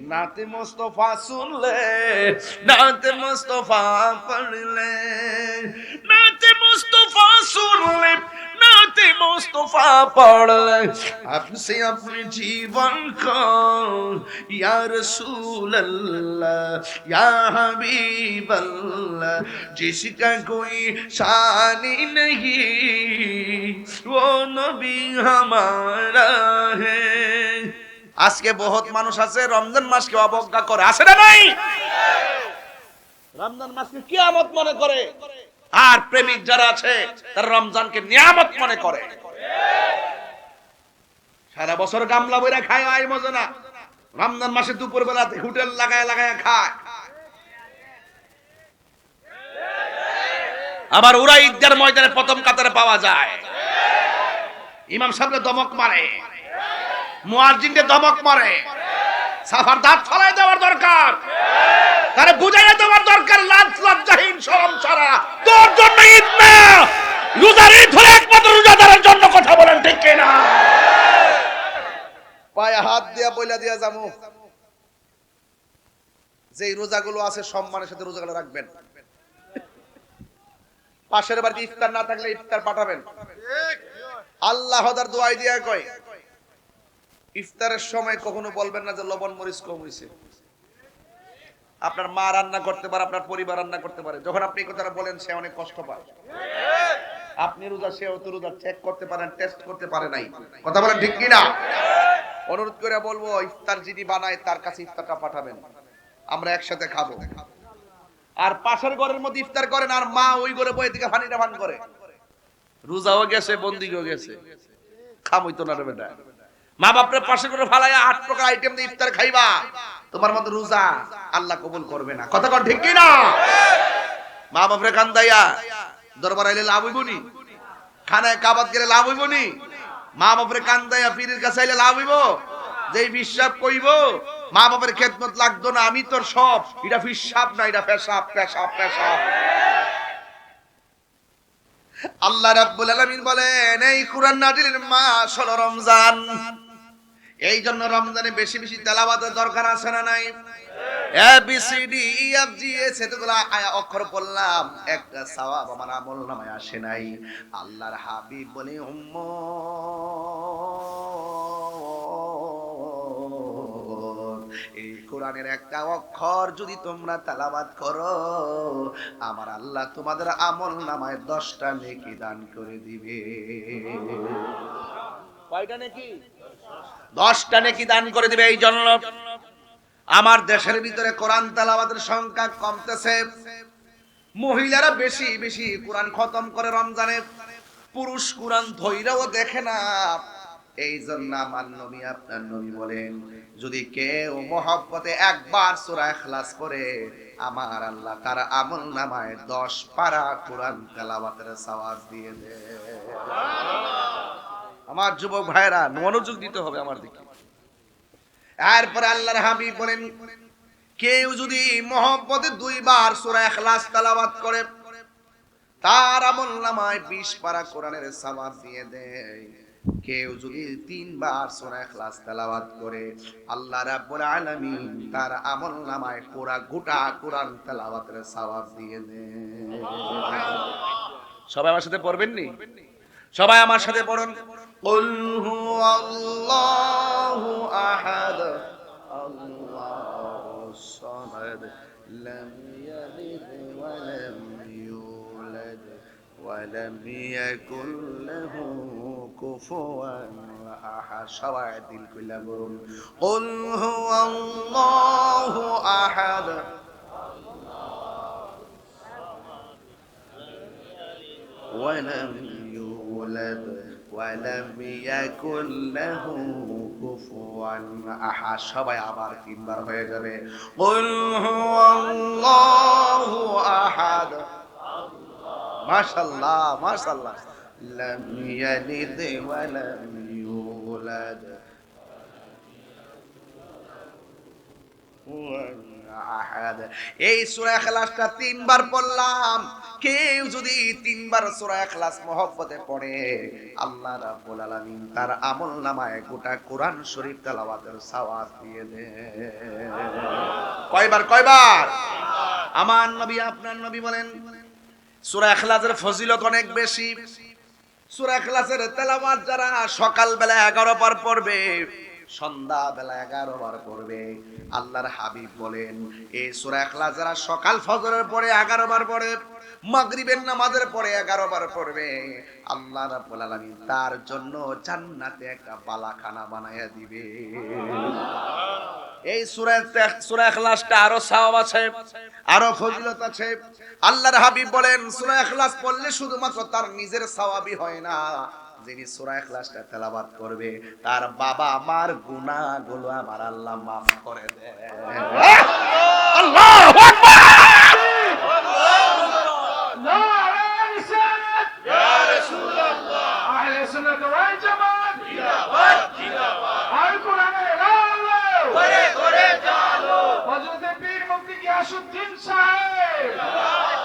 नाते मुस्तफा सुन ले, नाते मुस्तफा पढ़ ले, नाते मुस्तफा सुन ले, नाते मुस्तफा पढ़ ले, आपसे अपने जीवन को या रसूल अल्लाह या हबीब अल्लाह, जिसका कोई शान ही नहीं वो नबी हमारा है। আজকে বহুত মানুষ আছে রমজান মাসকে অবজ্ঞা করে, আছে না নাই? রমজান মাসকে কিয়ামত মনে করে, আর প্রেমিক যারা আছে তারা রমজানকে নিয়ামত মনে করে। সারা বছর গামলা বইরা খায় আই মজা না, রমজান মাসে দুপুর বেলাতে হোটেল লাগায় লাগায় খায়। আবার ওরা ঈদগার ময়দানে প্রথম কাতারে পাওয়া যায়, ইমাম সাহেবকে দমক মারে, মুয়াজ্জিনকে দমক মারে। সাফার দাঁত ফলাই দেওয়ার দরকার, তারে বুঝাইয়া দেওয়ার দরকার, লাজ লজ্জাহীন শরম ছাড়া তোর জন্য ঈদ না, রোজার ঈদ হলো একমাত্র রোজাদারের জন্য। কথা বলেন ঠিক কিনা? পায়ে হাত দিয়া বইলা দিয়া যামু, যে রোজাগুলো আছে সম্মানের সাথে রোজাগুলো রাখবেন। পাশের বাড়িতে ইফতার না থাকলে ইফতার পাঠাবেন। আল্লাহদার দোয়াই দিয়া কয়, ইফতারের সময় কখনো বলবেন না যে লবণ মরিচ কম হয়েছে। আপনার মা রান্না করতে পারে, আপনার পরিবার রান্না করতে পারে, যখন আপনি এই কথাটা বলেন সে অনেক কষ্ট পায়। আপনি রোজা, সেও তো রোজা, চেক করতে পারেন, টেস্ট করতে পারে নাই। কথা বলেন ঠিক কিনা? অনুরোধ করে বলবো, ইফতার যিনি বানায় তার কাছে ইফতারটা পাঠাবেন, আমরা একসাথে খাবো। আর পাশের ঘরের মধ্যে ইফতার করেন আর মা ওই ঘরে বই দিকে পানিটা পান করে, রোজাও গেছে বন্দিও গেছে, খামই তো না রে বেটা। মা বাপরে পাশে করে ফালাইয়া 8 প্রকার আইটেম দিয়ে ইফতার খাইবা, তোমার মতো রোজা আল্লাহ কবুল করবে না। কথা কোন ঠিক কি না? মা বাপরে কান্দাইয়া দরবার আইলে লাভ হইব নি? খানায় কাবাত গেলে লাভ হইব নি? মা বাপরে কান্দাইয়া পীরের কাছে আইলে লাভ হইব? যেই বিশ্বাস কইব মা বাপের খেদমত লাগতো না, আমি তোর সব, এটা ফিসাব না, এটা পেশাব পেশাব পেশাব। আল্লাহ রাব্বুল আলামিন বলেন, এই কুরআন নাজিলের মাস হলো রমজান, এই জন্য রমজানে বেশি বেশি তেলাওয়াতের দরকার আছে না নাই? A B C D E F G S এতগুলা অক্ষর পড়লাম, একটা সওয়াব আমার আমলনামায় আসে নাই। আল্লাহর হাবিব বলে, এই কোরআনের একটা অক্ষর যদি তোমরা তেলাওয়াত করো, আমার আল্লাহ তোমাদের আমলনামায় 10টা নেকি দান করে দিবে। কয়টা নেকি? 10টা নেকি দান করে দিবে। এই জন্য আমার দেশের ভিতরে কোরআন তেলাওয়াতের সংখ্যা কমতেছে, মহিলারা বেশি বেশি কোরআন খতম করে রমজানে, পুরুষ কোরআন ধইরাও দেখে না। এই জন্য আমার নবী, আপনার নবী বলেন, যদি কেউ মহব্বতে একবার সূরা ইখলাস পড়ে, আমার আল্লাহ তার আমলনামায় 10 পারা কোরআন তেলাওয়াতের সওয়াব দিয়ে দেয়। আমার যুবক ভাইরা মনোযোগ দিতে হবে আমার দিকে। এরপর আল্লাহর হাবিব বলেন, কেউ যদি মহব্বতে 2 বার সূরা ইখলাস তেলাওয়াত করে, তার আমলনামায় 20 পারা কোরআনের সওয়াব দিয়ে দেয়। কেউ যদি 3 বার সূরা ইখলাস তেলাওয়াত করে, আল্লাহ রাব্বুল আলামিন তার আমলনামায় পুরা গোটা কোরআন তেলাওয়াতের সওয়াব দিয়ে দেয়। সবাই আমার সাথে পড়বেন নি? সবাই আমার সাথে পড়ুন, কুল হুয়াল্লাহু আহাদ আল্লাহুস সামাদ লাম ইয়ালিদ ওয়া লাম ইউলাদ ওয়া লাম ইয়াকুল লাহু কুফুয়ান আহাদ। সবাই দিল কইলা বলুন, কুল হুয়াল্লাহু আহাদ ওয়া লাম ইউলাদ ওয়া লাম ইয়াকুল লাহু কুফুয়ান আহাদ। সবাই আবার 3 বার হয়ে যাবে, কুল হুয়াল্লাহু আহাদ। মাশাআল্লাহ মাশাআল্লাহ। লাম ইয়ালিদ ওয়া লাম ইউলাদ আহাদ। এই সূরা ইখলাসটা 3 বার পড়লাম। কেউ যদি 3 বার সূরা ইখলাস মহব্বতে পড়ে, আল্লাহ রাব্বুল আলামিন তার আমলনামায় গোটা কোরআন শরীফ তেলাওয়াতের সওয়াব দিয়ে দেন। কয়বার? আমার নবী আপনার নবী বলেন সূরা ইখলাসের ফজিলত অনেক বেশি। সূরা ইখলাসের তেলাওয়াত যারা সকাল বেলা 11 বার পড়বে, সন্ধ্যা বেলা 11 বার পড়বে, আল্লাহর হাবিব বলেন এই সূরা ইখলাস যারা সকাল ফজরের পরে 11 বার পড়ে, মাগরিবের নামাজের পরে 11 বার পড়বে, আল্লাহ রাব্বুল আলামিন তার জন্য জান্নাতে একটা বালাখানা বানায়া দিবে। এই সূরা ইখলাসটা আরো সওয়াব আছে, আরো ফজিলত আছে। আল্লাহর হাবিব বলেন সূরা ইখলাস পড়লে শুধুমাত্র তার নিজের সওয়াবই হয় না, যিনি সূরা ইখলাসটা তেলাওয়াত করবে তার বাবা মার গুনাহগুলো আমার আল্লাহ মাফ করে দেন। আল্লাহু আকবার। ইয়া রাসূলুল্লাহ আহলে সুন্নাত ওয়াল জামাত জিন্দাবাদ জিন্দাবাদ। আল কোরআনের আলো করে করে চালো। হযরত পীর মুফতি গিয়াসউদ্দিন সাহেব জিন্দাবাদ।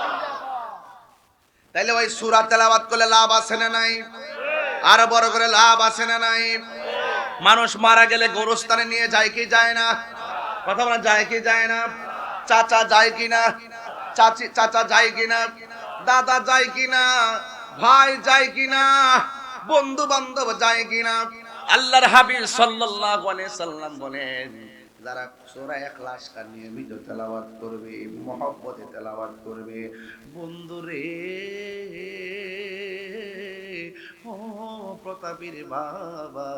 তাইলে ওই সূরা তেলাওয়াত করলে লাভ আছে না নাই? আর বড় করে লাভ আছে না নাই? মানুষ মারা গেলে গোরস্থানে নিয়ে যায় কি যায় না? কথা বলা যায় কি যায় না? চাচা যায় কি না? চাচা যায় কি না? দাদা যায় কি না? ভাই যায় কি না? বন্ধু বান্ধব যায় কি না? আল্লাহর হাবিব সাল্লাল্লাহু আলাইহি সাল্লাম বলেন যারা সূরা ইখলাসটা নিয়মিত তেলাওয়াত করবে, মহব্বতে তেলাওয়াত করবে, বন্ধুরে ও প্রতাপীর বাবা,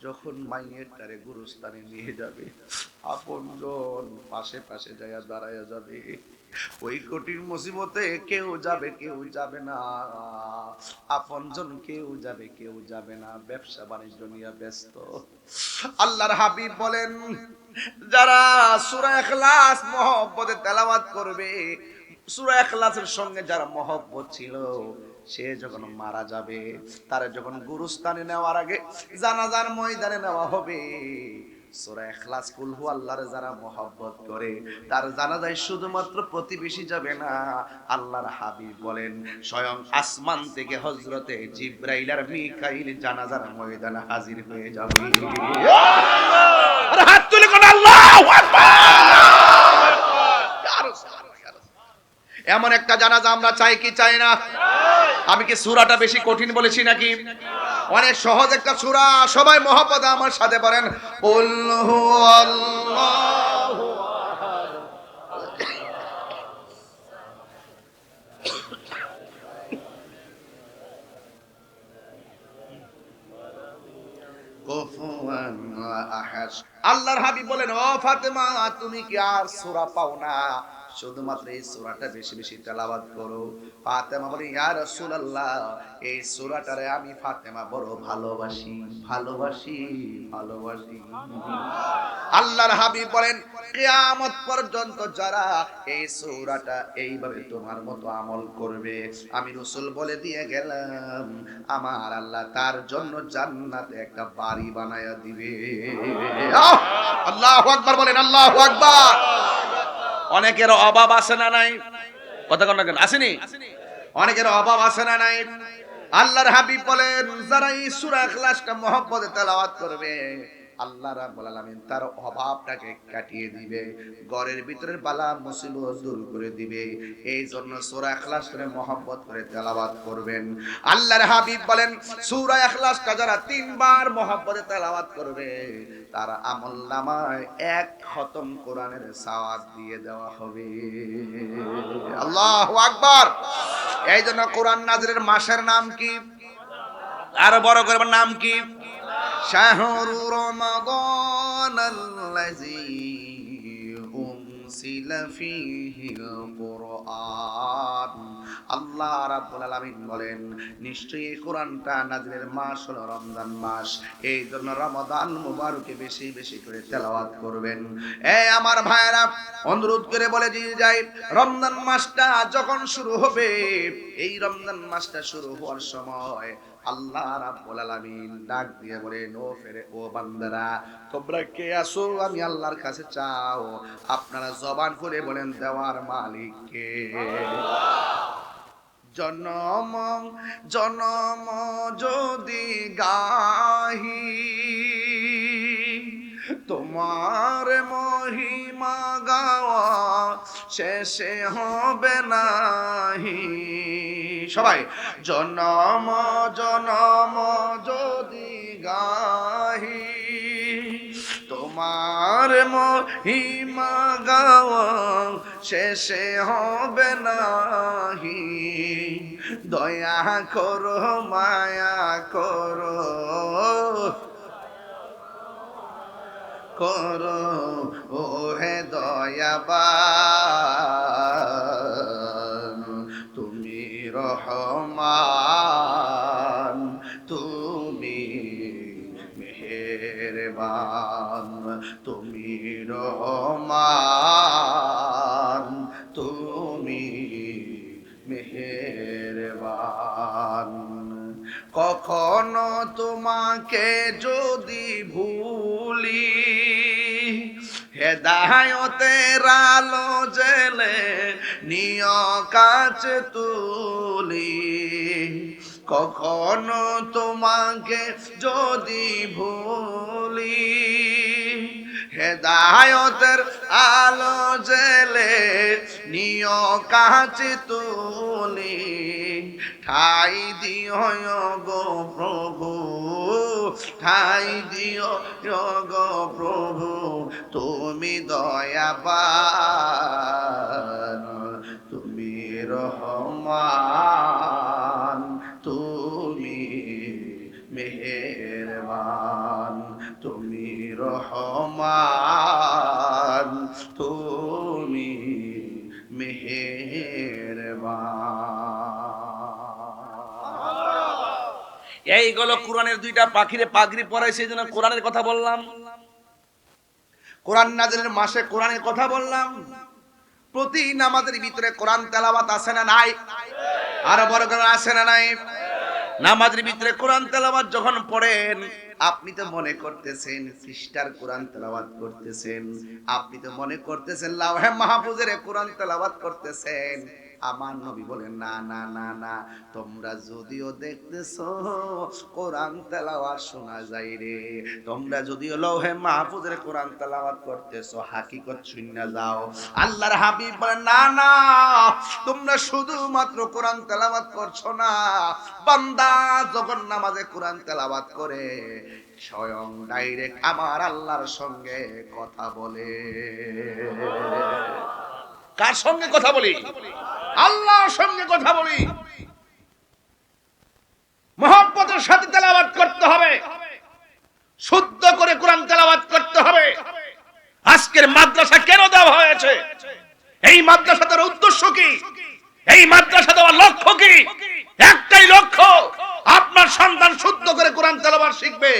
যখন মাইয়ের তারে গুরুস্থানে নিয়ে যাবে, আপনজন পাশে পাশে যায়া দাঁড়ায়া যাবে, ওই কঠিন মুসিবতে কেউ যাবে কেউ যাবে না, আপনজন কেউ যাবে না, ব্যবসা বাণিজ্য নিয়ে ব্যস্ত। আল্লাহর হাবিব বলেন যারা সূরা ইখলাস মহব্বতে তেলাওয়াত করবে, সূরা ইখলাসের সঙ্গে যারা মহব্বত ছিল, সে যখন মারা যাবে, তার যখন গুরুস্থানে নেওয়ার আগে জানাজার ময়দানে নেওয়া হবে, সূরা ইখলাস কুল হু আল্লাহর যারা মহব্বত করে তার জানাজায় শুধুমাত্র প্রতিবেশী যাবে না, আল্লাহর হাবিব বলেন স্বয়ং আসমান থেকে হযরতে জিবরাইল আর মিকাইল জানাজার ময়দানে হাজির হয়ে যাবে। আরে হাত তুলে কোন আল্লাহু আকবার। এমন একটা জানাজা আমরা চাই কি চাই না? আমি কি সূরাটা বেশি কঠিন বলেছি নাকি? অনেক সহজ একটা সূরা, সবাই মহব্বতে আমার সাথে পড়েন কুল হুয়াল্লাহু আহাদ কুফুয়ান আহাদ। আল্লাহর হাবিব বলেন ও ফাতেমা তুমি কি আর সূরা পাও না? শুধুমাত্র এই সূরাটা বেশি বেশি তেলাওয়াত করো। ফাতেমা বলে ইয়া রাসূলুল্লাহ এই সূরাটারে আমি ফাতেমা বড় ভালোবাসি ভালোবাসি ভালোবাসি। আল্লাহর হাবিব বলেন কিয়ামত পর্যন্ত যারা এই সূরাটা এইভাবে তোমার মতো আমল করবে, আমি রাসূল বলে দিয়ে গেলাম আমার আল্লাহ তার জন্য জান্নাতে একটা বাড়ি বানায়া দিবে। আল্লাহু আকবার বলেন আল্লাহু আকবার। অনেকের অভাব আছে না নাই? কথা কোন কেন আসেনি? অনেকের অভাব আছে না নাই? আল্লাহর হাবিব বলেন যারা এই সূরা ইখলাসটা মহব্বতে তেলাওয়াত করবে, আল্লাহ রাব্বুল আলামিন তার অভাবটাকে কাটিয়ে দিবে, ঘরের ভিতরের বালা মুসিবত দূর করে দিবে। এই জন্য সূরা ইখলাসের মহব্বত করে তেলাওয়াত করবেন। আল্লাহর হাবিব বলেন সূরা ইখলাসটা যারা 3 বার মহব্বতে তেলাওয়াত করবে, তার আমলনামায় 1 খতম কোরআনের সওয়াব দিয়ে দেওয়া হবে। আল্লাহু আকবার। এই জন্য কোরআন নাযিলের মাসের নাম কি? আর বড় করে নাম কি? শাহরু রমাদানাল্লাযী উনসিলা ফীহিল কুরআন। আল্লাহ রাব্বুল আলামিন বলেন নিশ্চয়ই এই কোরআনটা নাযিলের মাস হলো রমজান মাস, এই জন্য রমাদান মুবারকে বেশি বেশি করে তেলাওয়াত করবেন। এই আমার ভাইরা অনুরোধ করে বলে দিয়ে যাই, রমজান মাসটা যখন শুরু হবে, এই রমজান মাসটা শুরু হওয়ার সময় আল্লাহ রাব্বুল আলামিন ডাক দিয়ে বলেন ও বান্দারা তোমরা কে আসো আমি আল্লাহর কাছে চাও। আপনারা জবান করে বলেন দেওয়ার মালিক কে? জনম জনম যদি গাহি তোমার মহিমা গাওয়া শেষে হবে নাহি। সবাই জনম জনম যদি গাহি, তোমার মহিমা গাওয়া শেষে হবে নাহি। দয়া করো মায়া করো করো ও হে দয়াবান, তুমি রহমান, তুমি মেহেরবান, তুমি রহমান, তুমি মেহেরবান। কখনো তোমাকে যদি ভুলি, হেদায়েতের আলো জেলে নিয় কাছে তুলি। কখনো তোমাকে যদি ভুলি, হেদায়েতের আলো জেলে নিয় কাছে তুলি। ঠাই দিও গো প্রভু, ঠাই দিও গো প্রভু, তুমি দয়াবান, তুমি রহমান, তুমি মেহেরবান, তুমি রহমান, তুমি মেহেরবান। এইগুলো কোরআনের দুইটা পাখিরে পাগড়ি পরাইছে, এই জন্য কোরআনের কথা বললাম। কোরআন নাযিলের মাসে কোরআনের কথা বললাম। প্রতি নামাজের ভিতরে কোরআন তেলাওয়াত আছে না নাই? আর বড় করে আছে না নাই? নামাজের ভিতরে কোরআন তেলাওয়াত যখন পড়েন, আপনি তো মনে করতেছেন খ্রিস্টার কোরআন তেলাওয়াত করতেছেন, আপনি তো মনে করতেছেন লাওহে মাহফুজের কোরআন তেলাওয়াত করতেছেন। আমার নবী বলেন না না না না, তোমরা যদিও দেখতেছো কোরআন তেলাওয়াত শোনা যায় রে, তোমরা যদিও লাওহে মাহফুজের কোরআন তেলাওয়াত করতেছো, হাকিকত শুননা যাও। আল্লাহর হাবিব বলেন না না, তোমরা শুধুমাত্র কোরআন তেলাওয়াত করছো না, বান্দা যখন নামাজে কোরআন তেলাওয়াত করে স্বয়ং ডাইরেক্ট আমার আল্লাহর সঙ্গে কথা বলে। কার সঙ্গে কথা বলি? আল্লাহর সঙ্গে কথা বলি। মহব্বতের সাথে তেলাওয়াত করতে হবে, শুদ্ধ করে কোরআন তেলাওয়াত করতে হবে। আজকের মাদ্রাসা কেন দেওয়া হয়েছে? এই মাদ্রাসার উদ্দেশ্য কি? এই মাদ্রাসা দেওয়ার লক্ষ্য কি? একটাই লক্ষ্য, আপনার সন্তান শুদ্ধ করে কোরআন তেলাওয়াত শিখবে,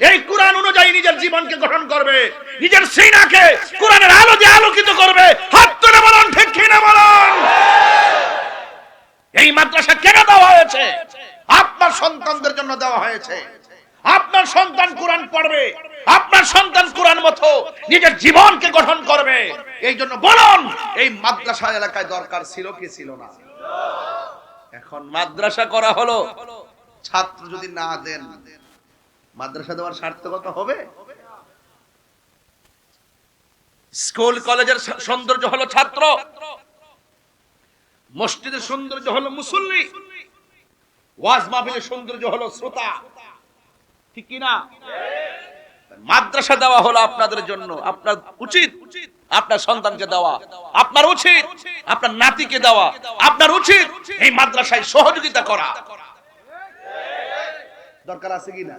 এই কোরআন অনুযায়ী নিজের জীবনকে গঠন করবে, নিজের সিনাকে কোরআনের আলো দিয়ে আলোকিত করবে। হাত তুলে বলুন ঠিক কি না বলুন। এই মাদ্রাসা কেন দেওয়া হয়েছে? আপনার সন্তানদের জন্য দেওয়া হয়েছে। আপনার সন্তান কোরআন পড়বে, আপনার সন্তান কোরআন মতো নিজের জীবনকে গঠন করবে। এই জন্য বলুন, এই মাদ্রাসা এলাকায় দরকার ছিল কি ছিল না? এখন মাদ্রাসা করা হলো, ছাত্র যদি না দেন, মাদ্রাসা দেওয়ার সার্থকতা হবে? স্কুল কলেজের সৌন্দর্য হলো ছাত্র, মসজিদের সৌন্দর্য হলো মুসল্লি, ওয়াজ মাহফিলের সৌন্দর্য হলো শ্রোতা, ঠিক কি না? মাদ্রাসা দেওয়া হলো আপনাদের জন্য। আপনার উচিত আপনার সন্তানকে দেওয়া, আপনার উচিত আপনার নাতিকে দেওয়া, আপনার উচিত এই মাদ্রাসায় সহযোগিতা করা। দরকার আছে কি না?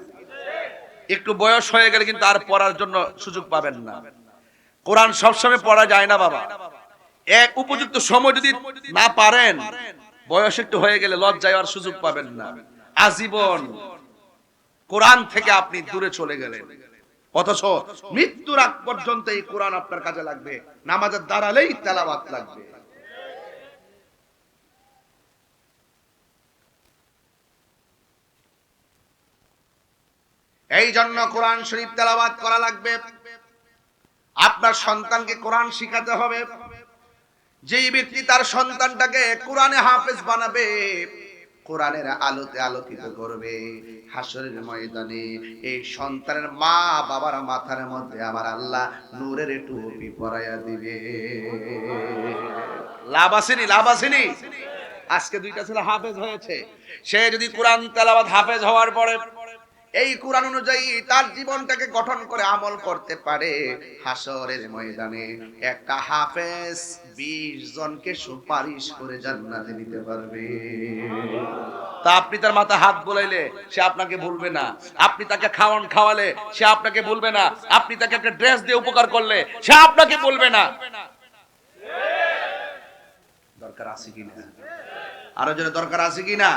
একটু বয়স হয়ে গেলে কিন্তু আর পড়ার জন্য সুযোগ পাবেন না। কোরআন সবসময় পড়া যায় না বাবা। এক উপযুক্ত সময় যদি না পারেন, বয়স একটু হয়ে গেলে লজ্জায় আর সুযোগ পাবেন না। আজীবন কোরআন থেকে আপনি দূরে চলে গেলেন, অথচ মৃত্যুর আগ পর্যন্ত এই কোরআন আপনার কাজে লাগবে। নামাজের দাঁড়ালেই তেলাওয়াত লাগবে। এই জন্য কোরআন শরীফ তেলাওয়াত করা লাগবে। আপনার সন্তানকে কোরআন শিখাতে হবে। যেই ব্যক্তি তার সন্তানটাকে কোরআনে হাফেজ বানাবে, কোরআনের আলোতে আলোকিত করবে। হাসরের ময়দানে এই সন্তানের মা বাবার মাথার মধ্যে আমার আল্লাহ নূরের টুপি পরাইয়া দিবে। লাভ আসেনি, লাভ আসেনি। আজকে দুইটা ছেলে হাফেজ হয়েছে, সে যদি কোরআন তেলাওয়াত হাফেজ হওয়ার পরে এই কোরআন অনুযায়ী তার জীবনটাকে গঠন করে আমল করতে পারে, হাসরের ময়দানে একটা হাফেজ 20 জনকে সুপারিশ করে জান্নাতে নিতে পারবে। তা আপনি তার মাথা হাত বুলাইলে সে আপনাকে ভুলবে না, আপনি তাকে খাওয়ান খাওয়ালে সে আপনাকে ভুলবে না, আপনি তাকে একটা ড্রেস দিয়ে উপকার করলে সে আপনাকে বলবে না। দরকার আছে কিনা? আরো জোরে দরকার আছে কিনা?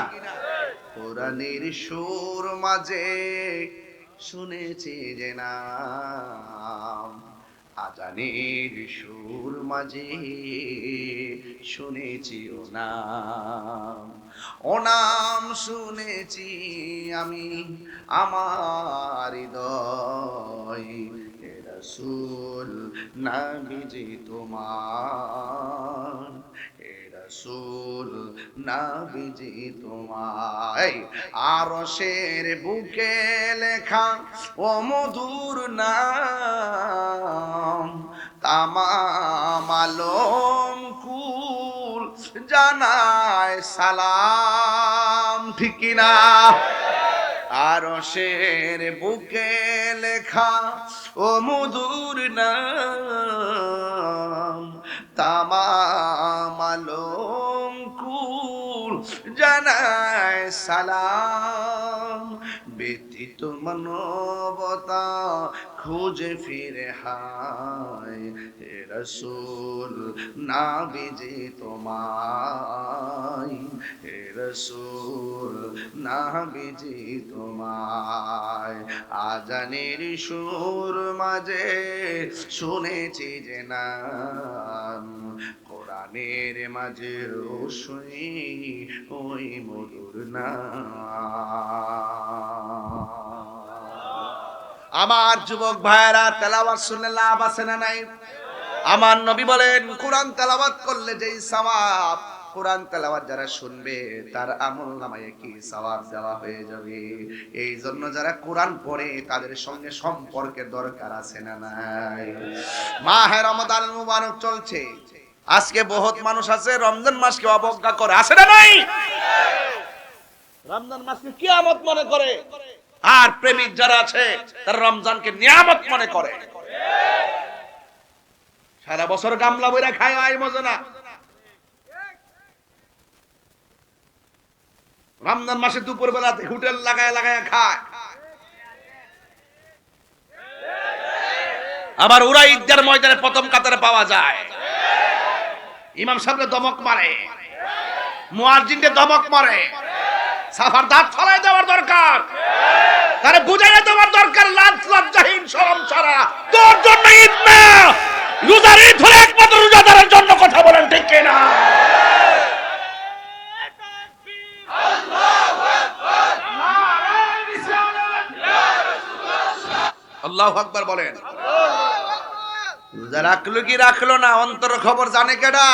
কোরআনের সুর মাঝে শুনেছি যে নাম, আজানের সুর মাঝে শুনেছি ও নাম, ও নাম শুনেছি আমি আমার হৃদয়, হে রাসূল নবীজি তোমার, রাসূল নবীজি তোমায়, আরশের বুকে লেখা ও মধুর নাম, তামাম আলম কুল জানায় সালাম। ঠিক কিনা? আরশের বুকে লেখা ও মধুর নাম, তামাম আলম কুল জানায় সালাম, ব্যতীত মানবতা খুঁজে ফিরে হায়, হে রাসূল নবীজি তোমায়, হে রাসূল নবীজি তোমায়, আজানের সুর মাঝে শুনেছি যে নাম, কোরআনের মাঝে রোশনি ওই মধুর নাম। আমার যুবক ভাইরা, তেলাওয়াত শুনলে লাভ আছে না নাই? আমার নবী বলেন কোরআন তেলাওয়াত করলে যেই সওয়াব, কোরআন তেলাওয়াত যারা শুনবে তার আমলনামায় কি সওয়াব দেওয়া হয়ে যাবে। এই জন্য যারা কোরআন পড়ে তাদের সঙ্গে সম্পর্কের দরকার আছে না নাই? মাহে রমাদান মুবারক চলছে, আজকে বহুত মানুষ আছে রমজান মাসকে অবজ্ঞা করে, আছে না নাই? রমজান মাসকে কিয়ামত মনে করে, আর প্রেমিক যারা আছে তারা রমজানকে নিয়ামত মনে করে। সারা বছর গামলা বইরা খায় আই মজা না, রমজান মাসে দুপুর বেলাতে হোটেল লাগায় লাগায় খায়। আবার ওরা ঈদের ময়দানে প্রথম কাতারে পাওয়া যায়, ইমাম সাহেবকে দমক মারে, মুয়াজ্জিনকে দমক মারে। সাফার দাঁত ফলাই দেওয়ার দরকার, তারে বুঝাইয়া দেওয়ার দরকার, লাজ লজ্জাহীন শরম ছাড়া তোর জন্য ঈদ না, রোজার ঈদ হলো একমাত্র রোজাদারের জন্য। কথা বলেন ঠিক কিনা? আল্লাহু আকবার বলেন। রোজা রাখলো কি রাখলো না অন্তর খবর জানে কেডা?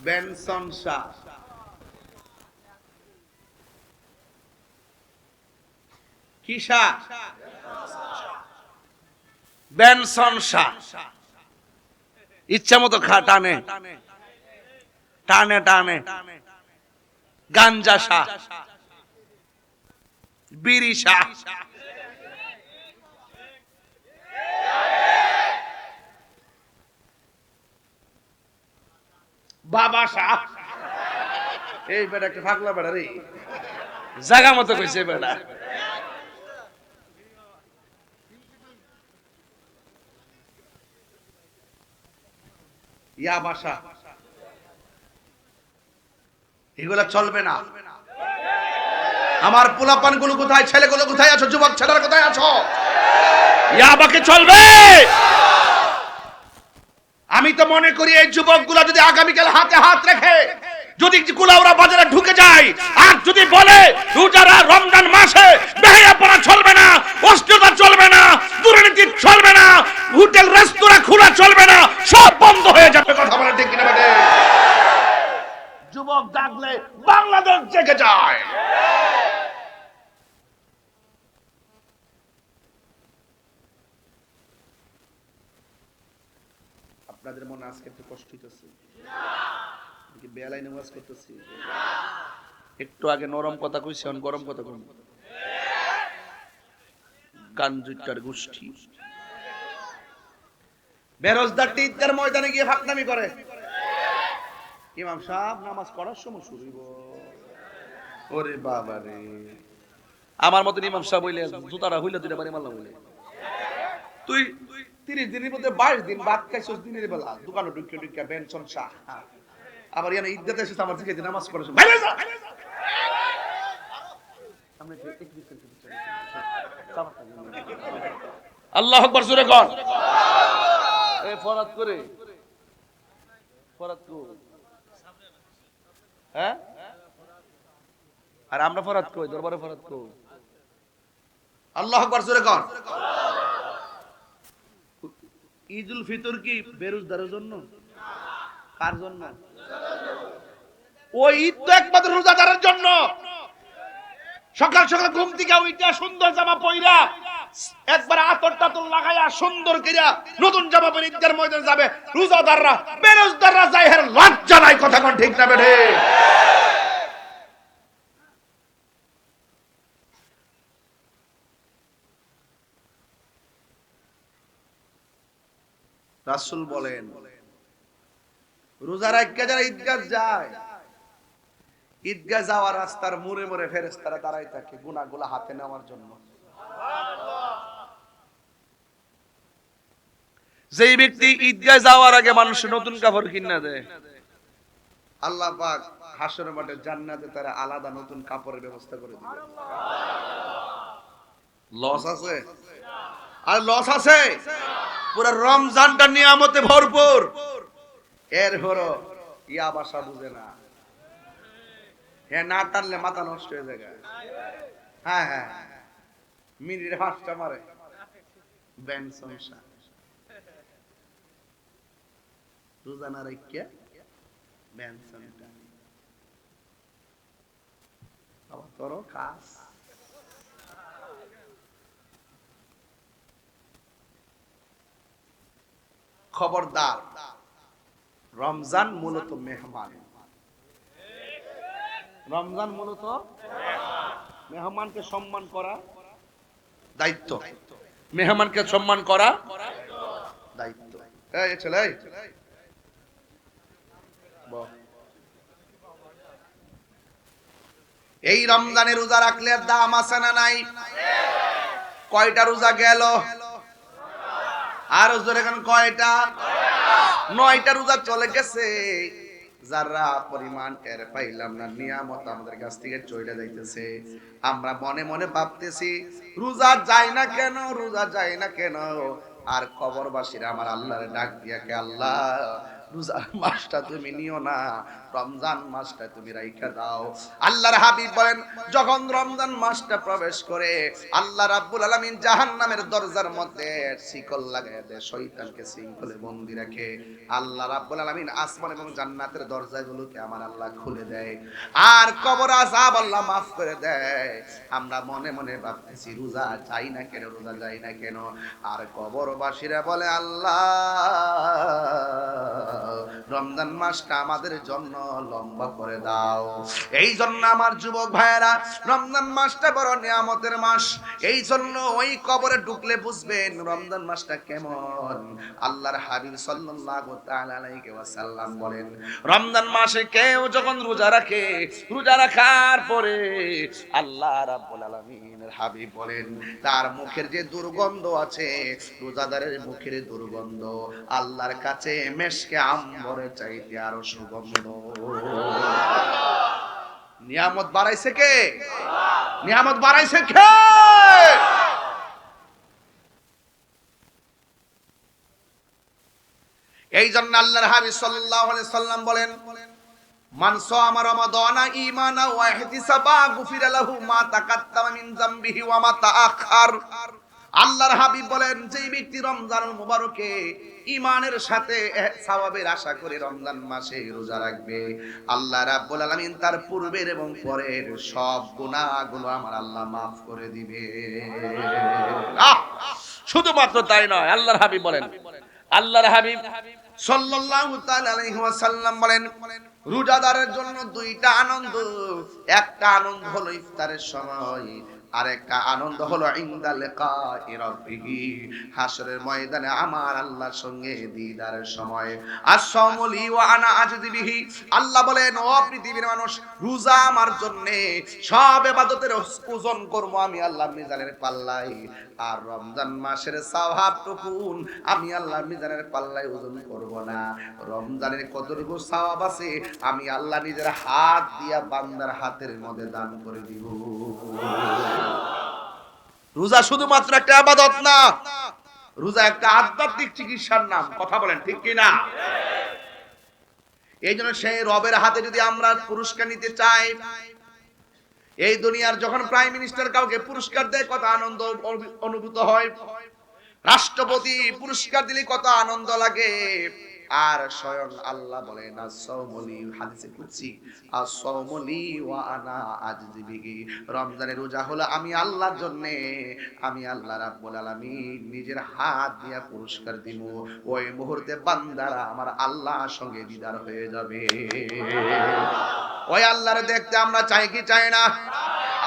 বেনসন শাহ। কি শাহ? বেনসন শাহ। ইচ্ছা মতো টানে টানে টানে, গাঞ্জা শাহ, বিড়ি শাহ, বাবা শাহ। এই বেটা একটা ফাগলা বেটা রে, জায়গা মতো কইছে বেটা। ইয়া বাসা, এগুলা চলবে না। আমার পোলাপান গুলো কোথায়, ছেলেগুলো কোথায় আছো, যুবক ছেলেরা কোথায় আছো? ইয়াবাকে চলবে? আমি তো মনে করি এই যুবকগুলা যদি আগামীকাল হাতে হাত রেখে যদি কুলাউড়া বাজারে ঢুকে যায় আর যদি বলে রোজারা রমজান মাসে বেহায়া পড়া চলবে না, অশ্লীলতা চলবে না, দুর্নীতি চলবে না, হোটেল রেস্তোরাঁ খোলা চলবে না, সব বন্ধ হয়ে যাবে। কথা বলে ঠিক কিনা? যুবক ডাকলে বাংলাদেশ জেগে যায়। আপনাদের মনে আজকে একটু কষ্ট হইতেছে? বেলায় নামাজ করতেছি, একটু আগে নরম কথা কইছি, এখন গরম কথা কই। গাঞ্জুটার গোষ্ঠী বেরোজদার ঈদগার ময়দানে গিয়ে ফাঁকনামি করে। ইমাম সাহেব নামাজ পড়ার সময় শুরু হইব। ওরে বাবা রে, আমার মতন ইমাম সাহেব হইলে জুতারা হইলে দুইটা বাড়ি মারলাম হইলে। তুই 30 দিনের মধ্যে 22 দিন ভাত খাইছস দিনের বেলা, দোকানে ঢুকে ঢুকে বেনসন শাহ, আবার ইয়ানে ঈদগাতে এসে আমার দিকে নামাজ পড়াস। বাইরে যা। আল্লাহু আকবার জোরে কর। এই ফরাত করে ফরাত কো, হ্যাঁ? আর আমরা ফরাত কই, দরবারে ফরাত কো। আল্লাহু আকবার জোরে কর। ঈদুল ফিতর কি বেরোজদারের জন্য? কার জন্য? ওই ঈদ তো একমাত্র রোজাদারের জন্য। সকাল সকাল ঘুম থেকে উঠা সুন্দর জামা পয়রা, একবার আতর টাতর লাগাইয়া সুন্দর কইরা নতুন জামা পরে ঈদের ময়দানে যাবে রোজাদাররা। বেরোজদাররা যায় এর লজ্জা নাই, কথা কোন ঠিক না বেঠে? রাসূল বলেন, রোজা রাখা যারা ঈদগাহ যায়, ঈদগাহ যাওয়ার রাস্তার মোড়ে মোড়ে ফেরেশতারা দাঁড়ায় থাকে গুনাহগুলো হাতে নেওয়ার জন্য। যেই ব্যক্তি ঈদগাহ যাওয়ার আগে মানুষ নতুন কাপড় কিনে দেয়, আল্লাহ পাক হাশরের মাঠে জান্নাতে তারা আলাদা নতুন কাপড়ের ব্যবস্থা করে দিবেন। লস আছে? আর লস আছে? পুরো রমজানটা নিয়ামতে ভরপুর, এরপরও ইয়া ভাষা বুঝে না, হ্যাঁ না টানলে মাথা নষ্ট হয়ে যায়। হ্যাঁ হ্যাঁ, মিনিটে 5টা মারে বেনসন শাহ। রোজা না রাখিয়া বেনসনটা আবার তোর কাজ। খবরদার, রমজান মূলত মেহমান। রমজান মূলত মেহমানকে সম্মান করা দায়িত্ব। মেহমানকে সম্মান করা দায়িত্ব। এই ছেলে, এই রমজানে রোজা রাখলে দাম আছে না নাই? কয়টা রোজা গেল? আর এখন কয়টা? 9টা রোজা চলে গেছে। যারা পরিমাণ টের পাইলাম না, নিয়ামত আমাদের কাছ থেকে চলে যাইতেছে। আমরা মনে মনে ভাবতেছি রোজা যায় না কেন, রোজা যায় না কেন। আর কবরবাসীরা আমার আল্লাহর ডাক দিয়া কে, আল্লাহ রোজার মাসটা তুমি নিও না, রমজান মাসটা তুমি রাইখা দাও। আল্লাহর হাবিব বলেন, যখন রমজান মাসটা প্রবেশ করে আল্লাহ রাব্বুল আলামিন জাহান্নামের দরজার মধ্যে শিকল লাগায় দেয়, শয়তানকে শৃঙ্খলে বন্দী রাখে। আল্লাহ রাব্বুল আলামিন আসমান এবং জান্নাতের দরজাগুলোকে আমার আল্লাহ খুলে দেয়, আর কবর আযাব আল্লাহ maaf করে দেয়। আমরা মনে মনে ভাবতেছি রোজা যাই না কেন, রোজা যাই না কেন। আর কবরবাসীরা বলে, আল্লাহ রমজান মাসটা আমাদের জন্য লম্বা করে দাও। এই জন্য আমার যুবক ভাইয়েরা, রমজান মাসটা বড় নিয়ামতের মাস। এই জন্য ওই কবরে ঢুকলে বুঝবেন রমজান মাসটা কেমন। আল্লাহর হাবিব সাল্লাল্লাহু তাআলা আলাইহি ওয়াসাল্লাম বলেন, রমজান মাসে কেউ যখন রোজা রাখে, রোজা রাখার পরে আল্লাহ রাব্বুল আলামিনের হাবিব বলেন, তার মুখের যে দুর্গন্ধ আছে, রোজাদারের মুখের দুর্গন্ধ আল্লাহর কাছে মেশকে আম্বরের চাইতে আরো সুগন্ধ। নিয়ামত বাড়াইছে কে? নিয়ামত বাড়াইছে কে? এই জন্য আল্লাহর হাবিব সাল্লাল্লাহু আলাইহি সাল্লাম বলেন, মান সামা রমাদানা ঈমানা ওয়া ইহতিসাবা গুফিরা লাহু মা তাকাদ্দামা মিন যামবিহি ওয়া মা তাআখার আল্লাহর হাবিব বলেন, যেই ব্যক্তি রমজানুল মুবারকে ঈমানের সাথে সওয়াবের আশা করে রমজান মাসে রোজা রাখবে, আল্লাহ রাব্বুল আলামিন তার পূর্বের এবং পরের সব গুনাহগুলো আমার আল্লাহ maaf করে দিবে। আহ! শুধুমাত্র তাই নয়, আল্লাহর হাবিব বলেন, আল্লাহর হাবিব সাল্লাল্লাহু তাআলা আলাইহি ওয়াসাল্লাম বলেন, রোজাদারের জন্য দুইটা আনন্দ, একটা আনন্দ হলো ইফতারের সময়, আর একটা আনন্দ হলো ইনদা লিকাই রাব্বিহি, হাসরের ময়দানে আমার আল্লাহর সঙ্গে দিদারের সময়। আস-সাওমু লি ওয়া আনা আজদি বিহি, আল্লাহ বলেন, ও পৃথিবীর মানুষ, রোজা আমার জন্য, সব ইবাদতের ওজন করব আমি আল্লাহ মিজানের পাল্লায়, আর রমজান মাসের সওয়াবটুকু আমি আল্লাহ মিজানের পাল্লায় ওজন করব না। রমজানের কতটুকু সওয়াব আছে আমি আল্লাহ নিজের হাত দিয়া বান্দার হাতের মধ্যে দান করে দিব। রোজা শুধুমাত্র একটা ইবাদত না, রোজা একটা আধ্যাত্মিক চিকিৎসার নাম। কথা বলেন ঠিক কি না? এই জন্য সেই রবের হাতে যদি আমরা পুরস্কার নিতে চাই, এই দুনিয়ার যখন প্রাইম মিনিস্টার কাউকে পুরস্কার দেয় কত আনন্দ অনুভূত হয়, রাষ্ট্রপতি পুরস্কার দিলে কত আনন্দ লাগে, আর স্বয়ং আল্লাহ বলেন আস-সাওমু লি, হাদিসে কুদসি, আস-সাওমু লি ওয়া আনা আজজি বিহি, রমজানের রোজা হলো আমি আল্লাহর জন্য, আমি আল্লাহ রাব্বুল আলামিন নিজের হাত দিয়া পুরস্কার দিব। ওই মুহূর্তে বান্দারা আমার আল্লাহর সঙ্গে দিদার হয়ে যাবে। ওই আল্লাহরে দেখতে আমরা চাই কি চাই না?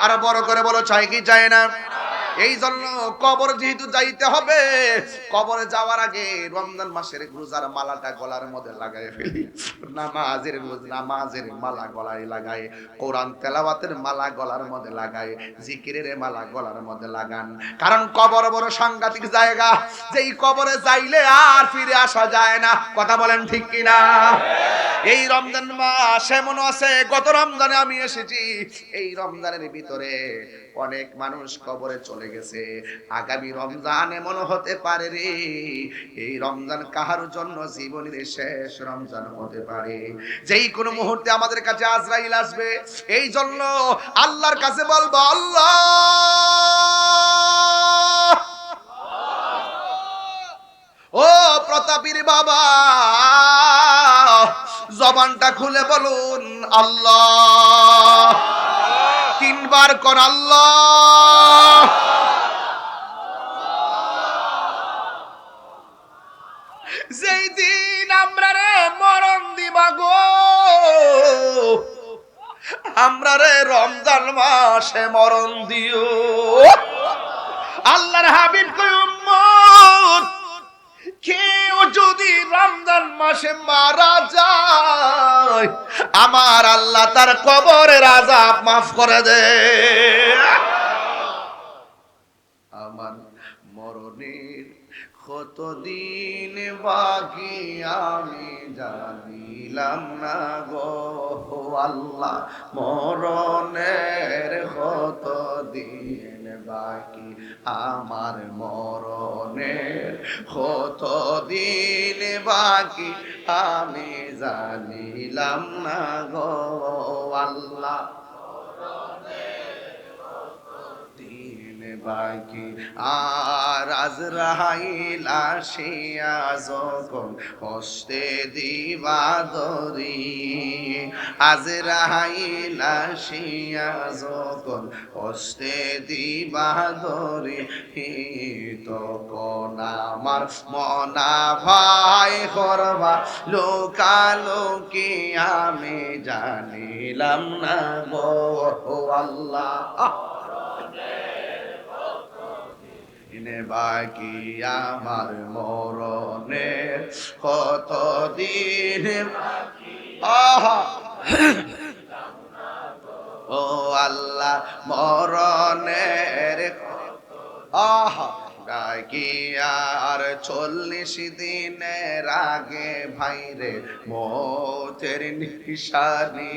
আর বড় করে বলো, চাই কি চাই না? এই জন্য কবর যেহেতু যাইতে হবে, কবরে যাওয়ার আগে রমজান মাসের রোজার মালাটা গলার মধ্যে লাগাই ফেলি, নামাজের মালা গলায় লাগাই, কোরআন তেলাওয়াতের মালা গলার মধ্যে লাগাই, জিকিরের মালা গলার মধ্যে লাগান। কারণ কবর বড় সাংঘাতিক জায়গা, যেই কবরে যাইলে আর ফিরে আসা যায় না। কথা বলেন ঠিক কিনা? এই রমজান মাস এমন আছে, গত রমজানে আমি এসেছি, এই রমজানের ভিতরে অনেক মানুষ কবরে চলে গেছে। আগামী রমজান এমন হতে পারে রে, এই রমজান কাহার জন্য জীবনের শেষ রমজান হতে পারে, যেই কোনো মুহূর্তে আমাদের কাছে আজরাইল আসবে। এই জন্য আল্লাহর কাছে বলবো, আল্লাহ ও প্রতাপীর বাবা, জবানটা খুলে বলুন আল্লাহ, তিনবার কর আল্লাহ। যেই দিন আমরা রে মরণ দিবা গো, আমরা রে রমজান মাসে মরণ দিও। আল্লাহর হাবিব কই, উম্মত কেউ যদি রমজান মাসে মারা যায়, আমার আল্লাহ তার কবরের আযাব মাফ করে দেয়। আমার মরণের কতদিন বাকি আমি জানিলাম না গো আল্লাহ, মরণের কতদিন বাকি আমার, মরণের কতদিন বাকি আমি জানিলাম না গো আল্লাহ, বাকি। আর আজরাইল আসিয়া যখন হস্তে দিবা ধরি, আজরাইল আসিয়া যখন হস্তে দিবা ধরি, তখন আমার মনা ভাই করবা লোকালোকি আমি জানিলাম না গো আল্লাহ, বাকি আমার মরণের কতদিন আহা ও আল্লাহ, মরণের আহা বাকি আর 40 দিনের আগে ভাইরে মৌতের নিশানি,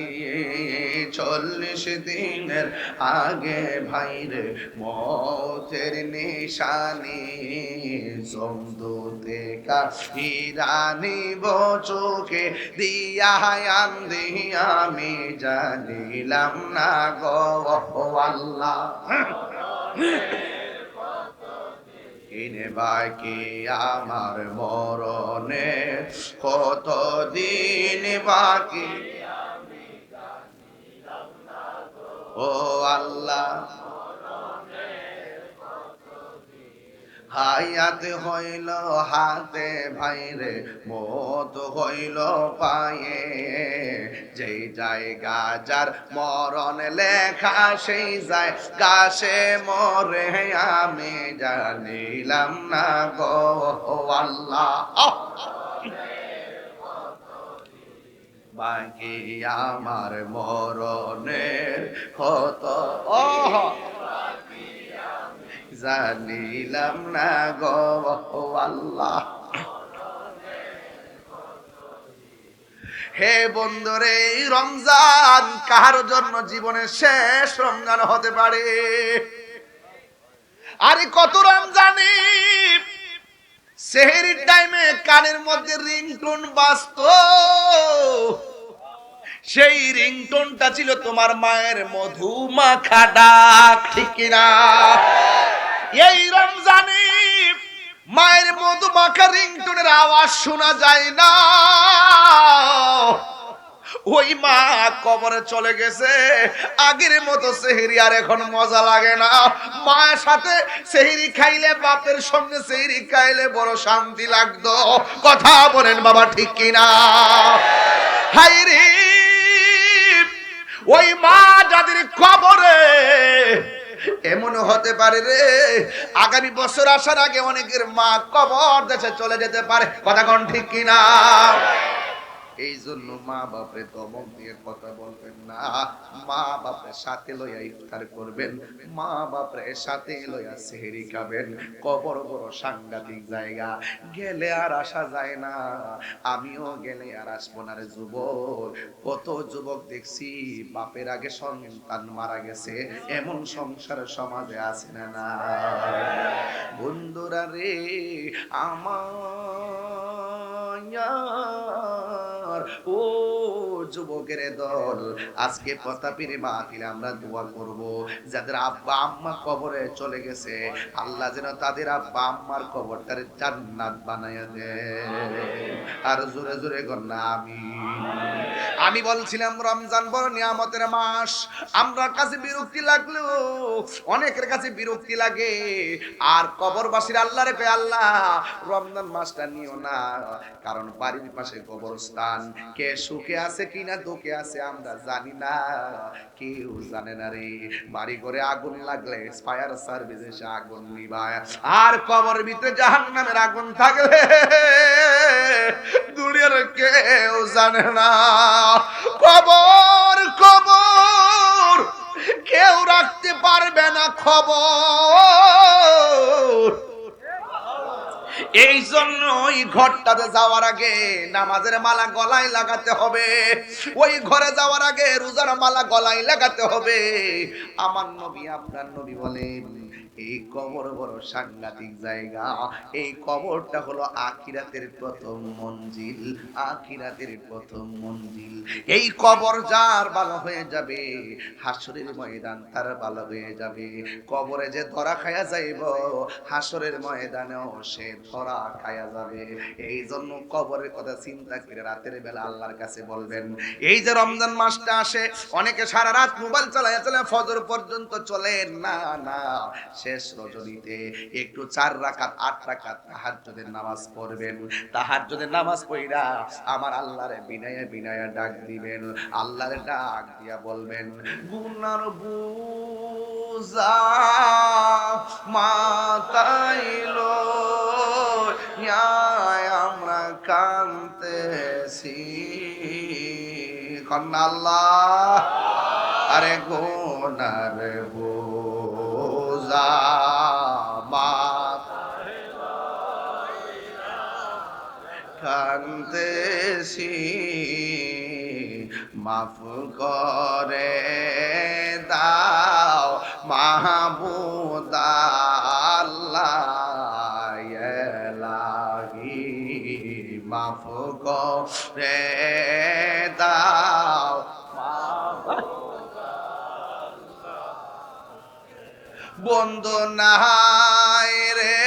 40 দিনের আগে ভাইরে মৌতের নিশানি, জমদুতে কাহিরানি চোখে দিয়া আন্দি আমি জানিলাম না গো আল্লাহ। দিন বাকি আমার মরণে, কত দিন বাকি ও আল্লাহ। হায়াত হইল হাতে ভাইরে, মত হইল পায়ে, যেই জায়গা যার মরণ লেখা সেই যায় গাছে মরে আমি জানিলাম না গো আল্লাহ। বাকি আমার মরণের কত জানিলাম না গো আল্লাহ। হে বন্ধুরে, এই রমজান কার জন্য জীবনের শেষ রমজান হতে পারে? আরে কত রমজানে সেহরির টাইমে কানের মধ্যে রিংটোন বাজতো, সেই রিংটোনটা ছিল তোমার মায়ের মধু মাখা ডাক, ঠিক কিনা? এই রমজানে মায়ের মধু মাখা রিংটোনের আওয়াজ শোনা যায় না, ওই মা কবরে চলে গেছে। আগের মতো সেহরি আর এখন মজা লাগে না। মায়ের সাথে সেহরি খাইলে, বাপের সঙ্গে সেহরি খাইলে বড় শান্তি লাগতো। কথা বলেন বাবা, ঠিক কিনা? হায়রে ওই মা যাদের কবরে, এমন হতে পারে রে আগামী বছর আসার আগে অনেকের মা কবর দেশে চলে যেতে পারে। কথা কোন ঠিক কিনা? এই জন্য মা বাপে দমক দিয়ে কথা বলবেন না। মা বাপের সাথে লইয়া ইফতার করবেন, মা বাপের সাথে লইয়া সেহরি খাবেন। কবর বড় সাংঘাতিক জায়গা, গেলে আর আসা যায় না। আমিও গেলে আর আসবো না রে যুবক। কত যুবক দেখছি বাপের আগে সন্তান মারা গেছে, এমন সংসার সমাজে আছে না? না বন্ধুরা রে আমার, ও যুবকের দল, আজকে প্রতাপীর মাহফিলে আমরা দোয়া করব যাদের আব্বা আম্মা কবরে চলে গেছে, আল্লাহ যেন তাদের আব্বা আম্মার কবরটারে জান্নাত বানায়া দেয়। আর জোরে জোরে গন্না আমি বলছিলাম রমজান বড় নিয়ামতের মাস। আমরা কাছে বিরক্তি লাগলেও, অনেকের কাছে বিরক্তি লাগে, আর কবরবাসীর আল্লাহরে কয় আল্লাহ রমজান মাসটা নিও না, কারণ বাড়ির পাশে কবরস্থান, কে সুখে আছে কিনা দুঃখে আছে আমরা জানি না, কেউ জানে না রে। বাড়ি ঘরে আগুন লাগলে ফায়ার সার্ভিস এসে আগুন নিভায়, আর কবরের ভিতরে জাহান্নামের আগুন থাকলে দুনিয়ার কেউ জানে না। কবর কবর কেউ রাখতে পারবে না খবর। এই জন্য ওই ঘরটাতে যাওয়ার আগে নামাজের মালা গলায় লাগাতে হবে, ওই ঘরে যাওয়ার আগে রোজার মালা গলায় লাগাতে হবে। আমার নবী আপনার নবী বলেন এই কবর বড় সাংঘাতিক জায়গা। এই কবরটা হলো আখিরাতের প্রথম মঞ্জিল, আখিরাতের প্রথম মঞ্জিল। এই কবর যার ভালো হয়ে যাবে, হাসরের ময়দান তার ভালো হয়ে যাবে। কবরে যে ধরা খায়া যাইব, হাসরের ময়দানেও সে ধরা খায়া যাবে। এই জন্য কবরের কথা চিন্তা করে রাতের বেলা আল্লাহর কাছে বলবেন। এই যে রমজান মাসটা আসে, অনেকে সারা রাত মোবাইল চালায় চালায় ফজর পর্যন্ত চলে না, না শেষ রজনীতে একটু 4 রাকাত 8 রাকাত তাহাজ্জুদের নামাজ পড়বেন। তাহাজ্জুদের নামাজ পড়া আমার আল্লাহরে বিনায়া বিনায়া ডাক দিবেন। আল্লাহরে ডাক দিয়া বলবেন গুনার বুঝা মাতাইলো আমরা কাঁদতেছি, কন্যা আল্লাহ আরে গুনার বুঝা কাঁদতেছি, মাফ করে দাও মাহবুব আল্লাহ এলাহি, মাফ করে দাও বন্ধু নাই রে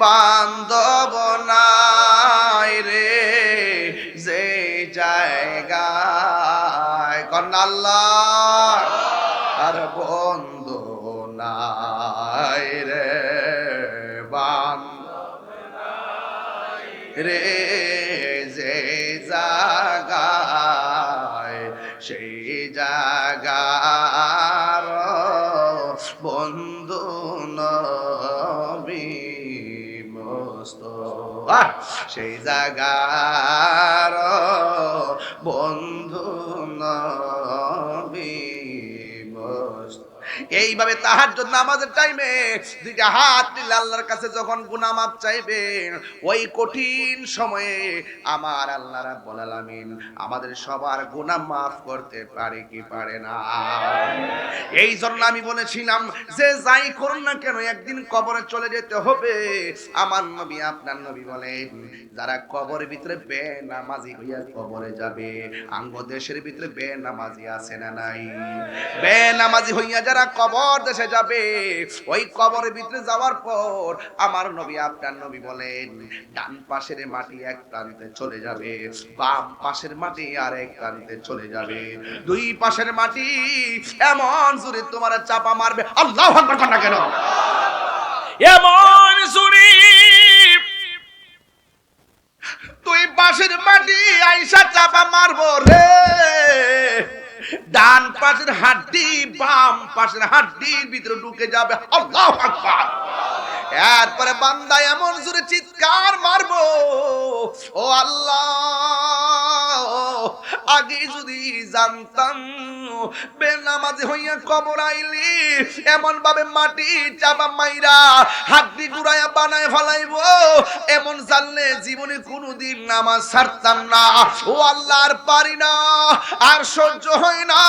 বান্ধব নাই রে যে জায়গায় কন্যা আল্লাহ আর বন্ধু নাই রে বান্ধব রে যে জায়গায় সেই জায়গার বন্ধু নবী মুস্তাফা সেই জায়গার বন্ধু নবী মুস্তাফা। এইভাবে তাহাজ্জুদ নামাজের টাইমে দুইটা হাত তুলে আল্লাহর কাছে যখন গুনাহ মাফ চাইবেন, ওই কঠিন সময়ে আমার আল্লাহ রাব্বুল আলামিন আমাদের সবার গুনাহ মাফ করতে পারে কি পারে না? এই জন্য আমি বলেছিলাম যে যাই করুন না কেন একদিন কবরে চলে যেতে হবে। আমার নবী আপনার নবী বলেন, যারা কবরের ভিতরে বেনামাজি হইয়া কবরে যাবে, আঙ্গ দেশের ভিতরে বেনামাজি আছে না নাই? বেনামাজি হইয়া যারা কবর দেশে যাবে, ওই কবরের ভিতরে যাওয়ার পর আমার নবী আপনার নবী বলেন, ডান পাশের মাটি এক প্রান্তে চলে যাবে, বাম পাশের মাটি আরেক প্রান্তে চলে যাবে। দুই পাশের মাটি এমন জোরে তোমার চাপা মারবে, আল্লাহু আকবার কর না কেন? এমন জোরে দুই পাশের মাটি আইসা চাপা মারবো রে, ডান পাশের হাড্ডি বাম পাশের হাড্ডির ভিতরে ঢুকে যাবে, আল্লাহু আকবার। এরপরে বান্দা এমন জোরে চিৎকার মারবো, ও আল্লাহ আগে যদি জানতাম বেনামাজি হইয়া কবর আইলি এমন ভাবে মাটি চাপা মাইরা হাড্ডি গুড়াইয়া বানায় ফলাইবো, এমন জানলে জীবনে কোনোদিন নামাজ ছাড়তাম না। ও আল্লাহ আর পারি না, আর সহ্য হয় না,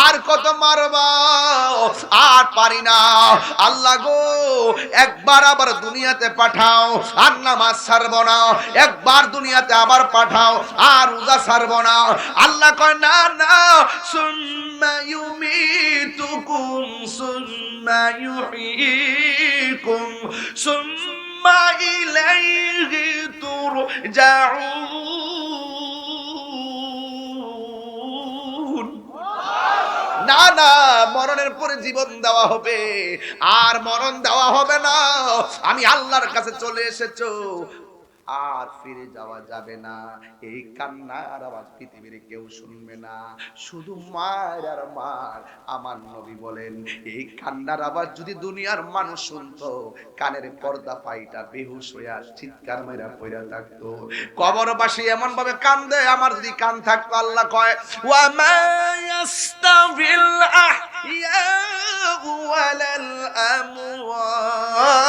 আর কত মারবা, আর পারি না। আল্লাহ গো একবার আবার দুনিয়াতে পাঠাও, আর নামাজ ছাড়ব না। একবার দুনিয়াতে আবার পাঠাও, আর রোজা ছাড়ব না। আল্লাহ কয় না না, সুম্মা ইউমিতুকুম সুম্মা ইউহয়িকুম সুম্মা ইলাইহি তুরজাউন। না না, মরণের পরে জীবন দেওয়া হবে, আর মরণ দেওয়া হবে না। আমি আল্লাহর কাছে চলে এসেছো, আর ফিরে যাওয়া যাবে না। এই কান্নার আওয়াজ পৃথিবীর কেউ শুনবে না, শুধু মায়ের আর মার। আমার নবী বলেন, এই কান্নার আওয়াজ যদি দুনিয়ার মানুষ শুনতো, কানের পর্দা পাইটা বেহুশ হইয়া চিৎকার মেরা পইরা থাকতো। কবরবাসী এমন ভাবে কান্দে, আমার যদি কান থাকতো, আল্লাহ কয় ওয়া মা ইয়াস্তাবিল আহইয়া ওয়ালাল আমওয়াত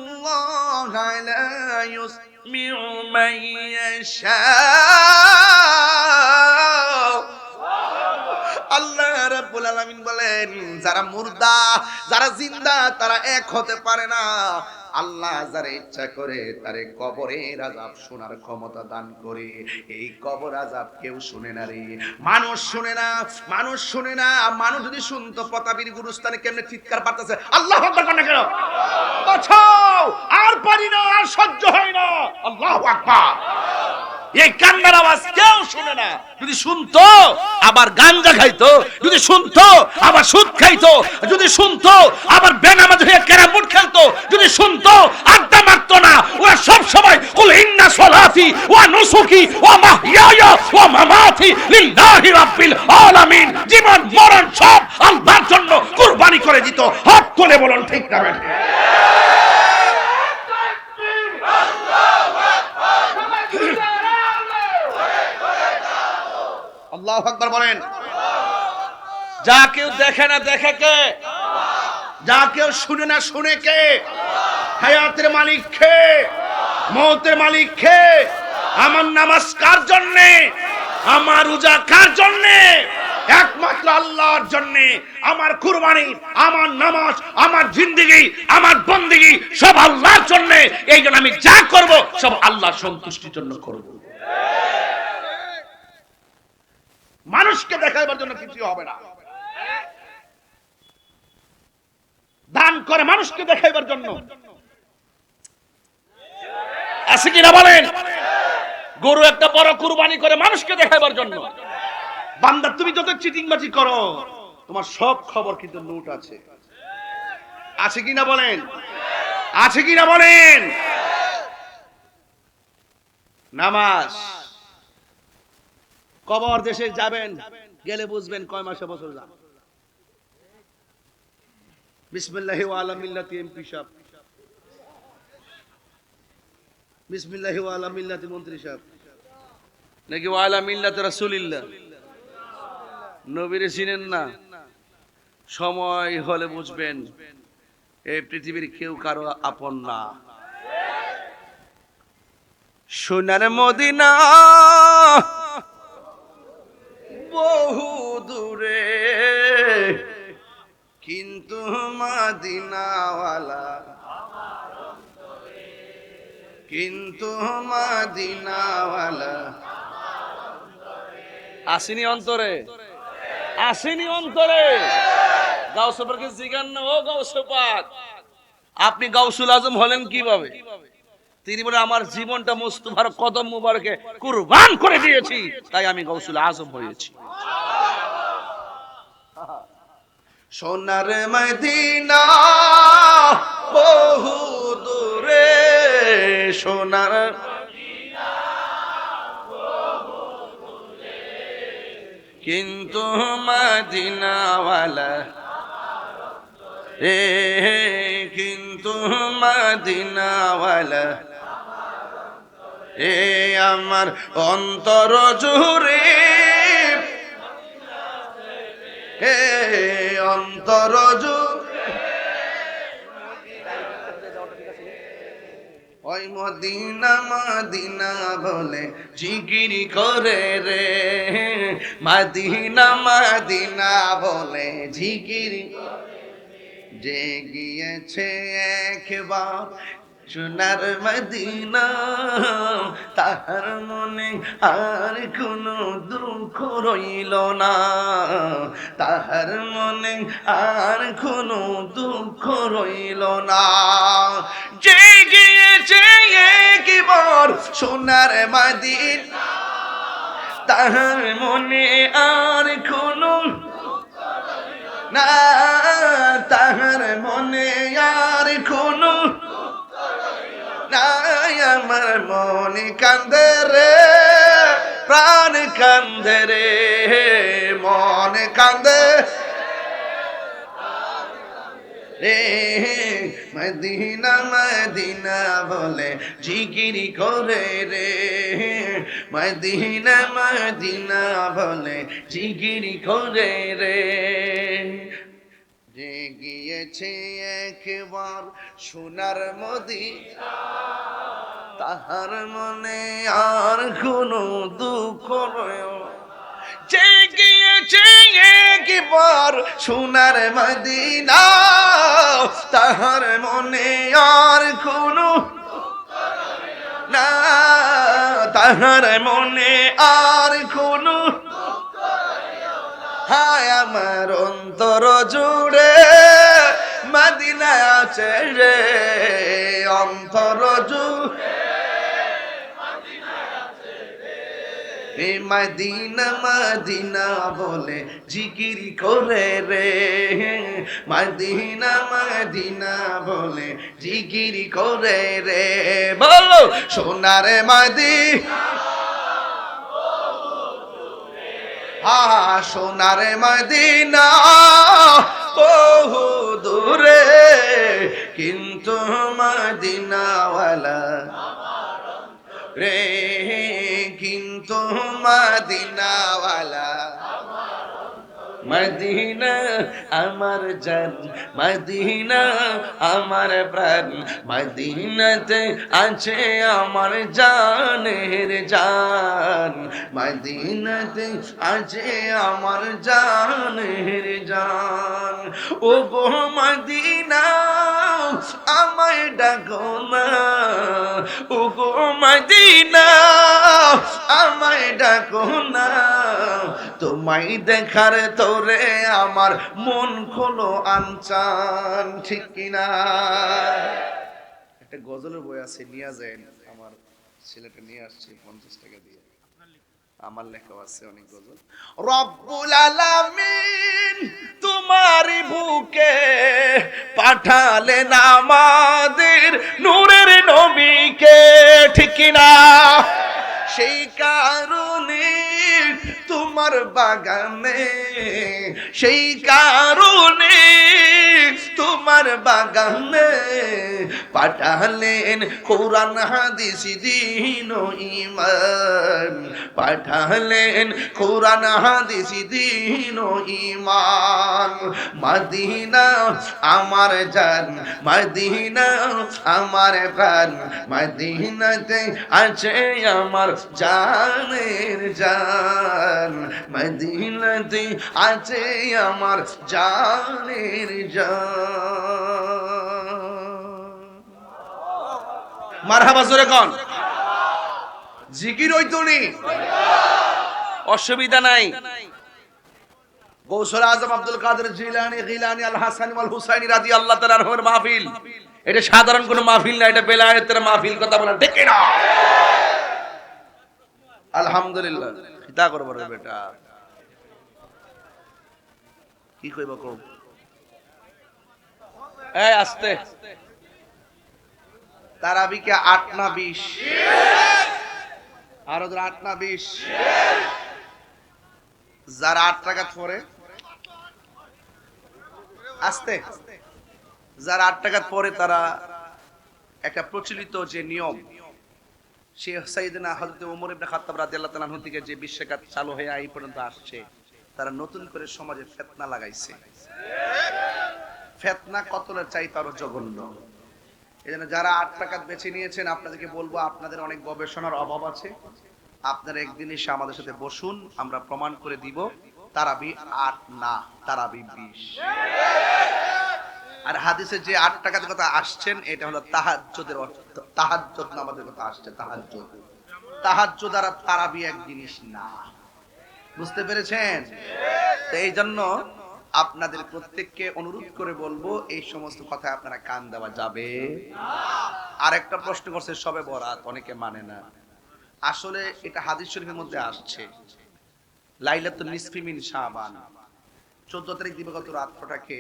ইন্নাল্লাহা লা ইউসমিউ মান ইয়াশা। আল্লাহ রাব্বুল আলামিন বলেন, যারা মুর্দা যারা জিন্দা তারা এক হতে পারে না। আল্লাহ যারা ইচ্ছা করে তারে কবরের আযাব শোনার ক্ষমতা দান করে। এই কবর আযাব কেউ শুনে না রে, মানুষ শুনে না, মানুষ শুনে না। মানুষ যদি শুনতো প্রতাপীর গুরুস্থানে কেমনে চিৎকার পারতেছে, আল্লাহু আকবার কর না কেন? বাঁচাও, আর পারি না, আর সহ্য হয় না, আল্লাহু আকবার। এই কান্নার আওয়াজ কেউ শুনে না। যদি শুনতো আবার গাঞ্জা খাইতো, যদি শুনতো আবার সুদ খাইতো, যদি শুনতো আবার বেনামাজ হয়ে ক্যারাম বোর্ড খেলতো, যদি শুনতো আড্ডা মারতো না। ওরা সব সময় কুল ইন্না সলাতি ওয়া নুসুকি ওয়া মাহইয়ায়া ওয়া মামাতি লিল্লাহি রাব্বিল আলামিন। জীবন মরণ সব আল্লাহর জন্য কুরবানি করে দিত। হাত তুলে বলুন ঠিক না বেঠিক? আল্লাহু আকবার বলেন। যা কেউ দেখে না দেখে কে? যা কেউ শুনে না শুনে কে? হায়াতের মালিক কে? মওতের মালিক কে? আমার নামাজ কার জন্য? আমার রোজা কার জন্য? একমাত্র আল্লাহর জন্য। আমার কুরবানি, আমার নামাজ, আমার জিন্দেগি, আমার বন্দেগি সব আল্লাহর জন্য। এই জন্য আমি যা করব সব আল্লাহর সন্তুষ্টির জন্য করব। মানুষকে দেখাবার জন্য কিছু হবে না। দান করে মানুষকে দেখাইবার জন্য। আছে কিনা বলেন? গরু একটা বড় কুরবানি করে মানুষকে দেখাইবার জন্য। বান্দা তুমি যত চিটিংবাজি করো তোমার সব খবর কিন্তু নোট আছে। আছে কিনা বলেন? আছে কিনা বলেন? নামাজ কবর দেশে যাবেন, গেলে বুঝবেন কয় মাসে বছর যান। বিসমিল্লাহি ওয়া আলা মিল্লাতি এমপি সাহেব, বিসমিল্লাহি ওয়া আলা মিল্লাতি মন্ত্রী সাহেব, নাকি ওয়া আলা মিল্লাতি রাসূলিল্লাহ। নবীরে চিনেন না? সময় হলে বুঝবেন এই পৃথিবীর কেউ কারো আপন না। সোনার মদিনা বহু দূরে, কিন্তু মদিনাওয়ালা, কিন্তু মদিনাওয়ালা আসেনি অন্তরে, আসেনি অন্তরে। গাউসুল পাককে জিজ্ঞাসা না, ও গাউসুল পাক আপনি গাউসুল আজম হলেন কিভাবে? তিনি বলে আমার জীবনটা মুস্তাফার কদম মুবারকে কুরবান করে দিয়েছি, তাই আমি গাউসুল আজম হয়েছি। সোনার মদিনা বহু দূরে, সোনার মদিনা বহু দূরে, কিন্তু মদিনাওয়ালা এ, কিন্তু মদিনাওয়ালা এ আমার অন্তর জুড়ে, হে অন্তর জুড়ে ওই মদিনা মদিনা বলে জিকির করে রে, মদিনা মদিনা বলে জিকির যে গিয়েছে একবার সোনার মদিনা, তাহার মনে আর কোনো দুঃখ রইল না, তাহার মনে আর কোনো দুঃখ রইল না। যে গিয়েছে একবার সোনার মদিনা, তাহার মনে আর কোনো না, তাহার মনে আর কোনো নাই, আমার মনে কান্দে রে, প্রাণ কান্দে রে, মন কান্দে রে, মদিনা মদিনা বলে জিকির করে রে, মদিনা মদিনা বলে জিকির করে রে। যে গিয়েছে একবার সোনার মদিনা, তাহার মনে আর কোনো দুঃখ রইল। যে গিয়েছে একবার সোনার মদিনা, তাহার মনে আর কোনো না, তাহার মনে আর কোনো, হায় আমার অন্তর জুড়ে মদিনা আছে রে, অন্তর জুড়ে মদিনা মদিনা বলে জিকির করে রে, মদিনা মদিনা বলে জিকির করে রে। বলো সোনার মদিনা, হা সোনার মদিনা বহু দূরে, কিন্তু মদিনাওয়ালা রে, কিন্তু মদিনাওয়ালা। মদিনা আমার জান, মদিনা আমার প্রাণ, মদিনাতে আছে আমার জানের জান, মদিনাতে আছে আমার জানের জান। ও গো মদিনা আমায় ডাকো না, ও গো মদিনা আমায় ডাকো না, তোমায় দেখার তোরে আমার মন খোলো আনচান, ঠিক কিনা? একটা গজলের বই আছে, নিয়ে যায়, আমার ছেলেটা নিয়ে আসছে 50 টাকা দিয়ে, আমার লেখা আছে অনেক গজল। রব্বুল আলামিন তোমারই বুকে পাঠালেন আমাদের নূরের নবীকে, ঠিক কিনা? সেই কারণে তোমার বাগানে, সেই কারণে তোমার বাগানে পাঠালেন কোরআন হাদিস দ্বীন ও ঈমান, পাঠালেন কোরআন হাদিস দ্বীন ও ঈমান। মদিনা আমার জান, মদিনা আমার প্রাণ, মদিনাতে আছে আমার জানের জান, মদিনাতে আছে আমার জানের জান। মারহাবা জোরে কোন, জিকির হইতো নি, অসুবিধা নাই। গৌসুল আজম আব্দুল কাদের জিলানী, গিলানী, আল হাসানী ওয়াল হুসাইনী রাদিয়াল্লাহু তাআলা আনহুর মাহফিল, এটা সাধারণ কোনো মাহফিল না, এটা বেলায়েতের মাহফিল। কথা বলেন ঠিক না? আলহামদুলিল্লাহ। খিতা করব রে বেটা, কি কইব কও? এই আস্তে। তারাবি কে 8 না 20? আর ওদের 8 না 20? যারা 8 টাকা পড়ে, আস্তে, যারা 8 টাকা পড়ে তারা একটা প্রচলিত যে নিয়ম, শেখ সাইয়েদনা হযরত ওমর ইবনে খাত্তাব রাদিয়াল্লাহু তাআলা আনহু থেকে যে 20 টাকা চালু হয়ে এই পর্যন্ত আসছে, তারা নতুন করে সমাজে ফিতনা লাগাইছে। ফিতনা কতলের চাইতে আরো জঘন্য। এজন্য যারা 8 টাকা বেছে নিয়েছেন, আপনাদেরকে বলবো আপনাদের অনেক গবেষণার অভাব আছে। আপনারা একদিন এসে আমাদের সাথে বসুন, আমরা প্রমাণ করে দিব তারাবি 8 না, তারাবি 20। আর হাদিসে যে 8 টাকার কথা আসছেন, এটা হলো তাহাজ্জুদের অর্থ। তাহাজ্জুদ নামাজের কথা আসছে, তাহাজ্জুদ। তাহাজ্জুদ আর তারাবি এক জিনিস না, বুঝতে পেরেছেন? তো এই জন্য আপনাদের প্রত্যেককে অনুরোধ করে বলবো, এই সমস্ত কথা আপনারা কান দেওয়া যাবে না। আর একটা প্রশ্ন করছে শবে বরাত, অনেকে মানে না। আসলে এটা হাদিস শরীফের মধ্যে আসছে, লাইলাতুন নিসফি মিন শাবান, 14 তারিখ দিবাগত রাতটাকে,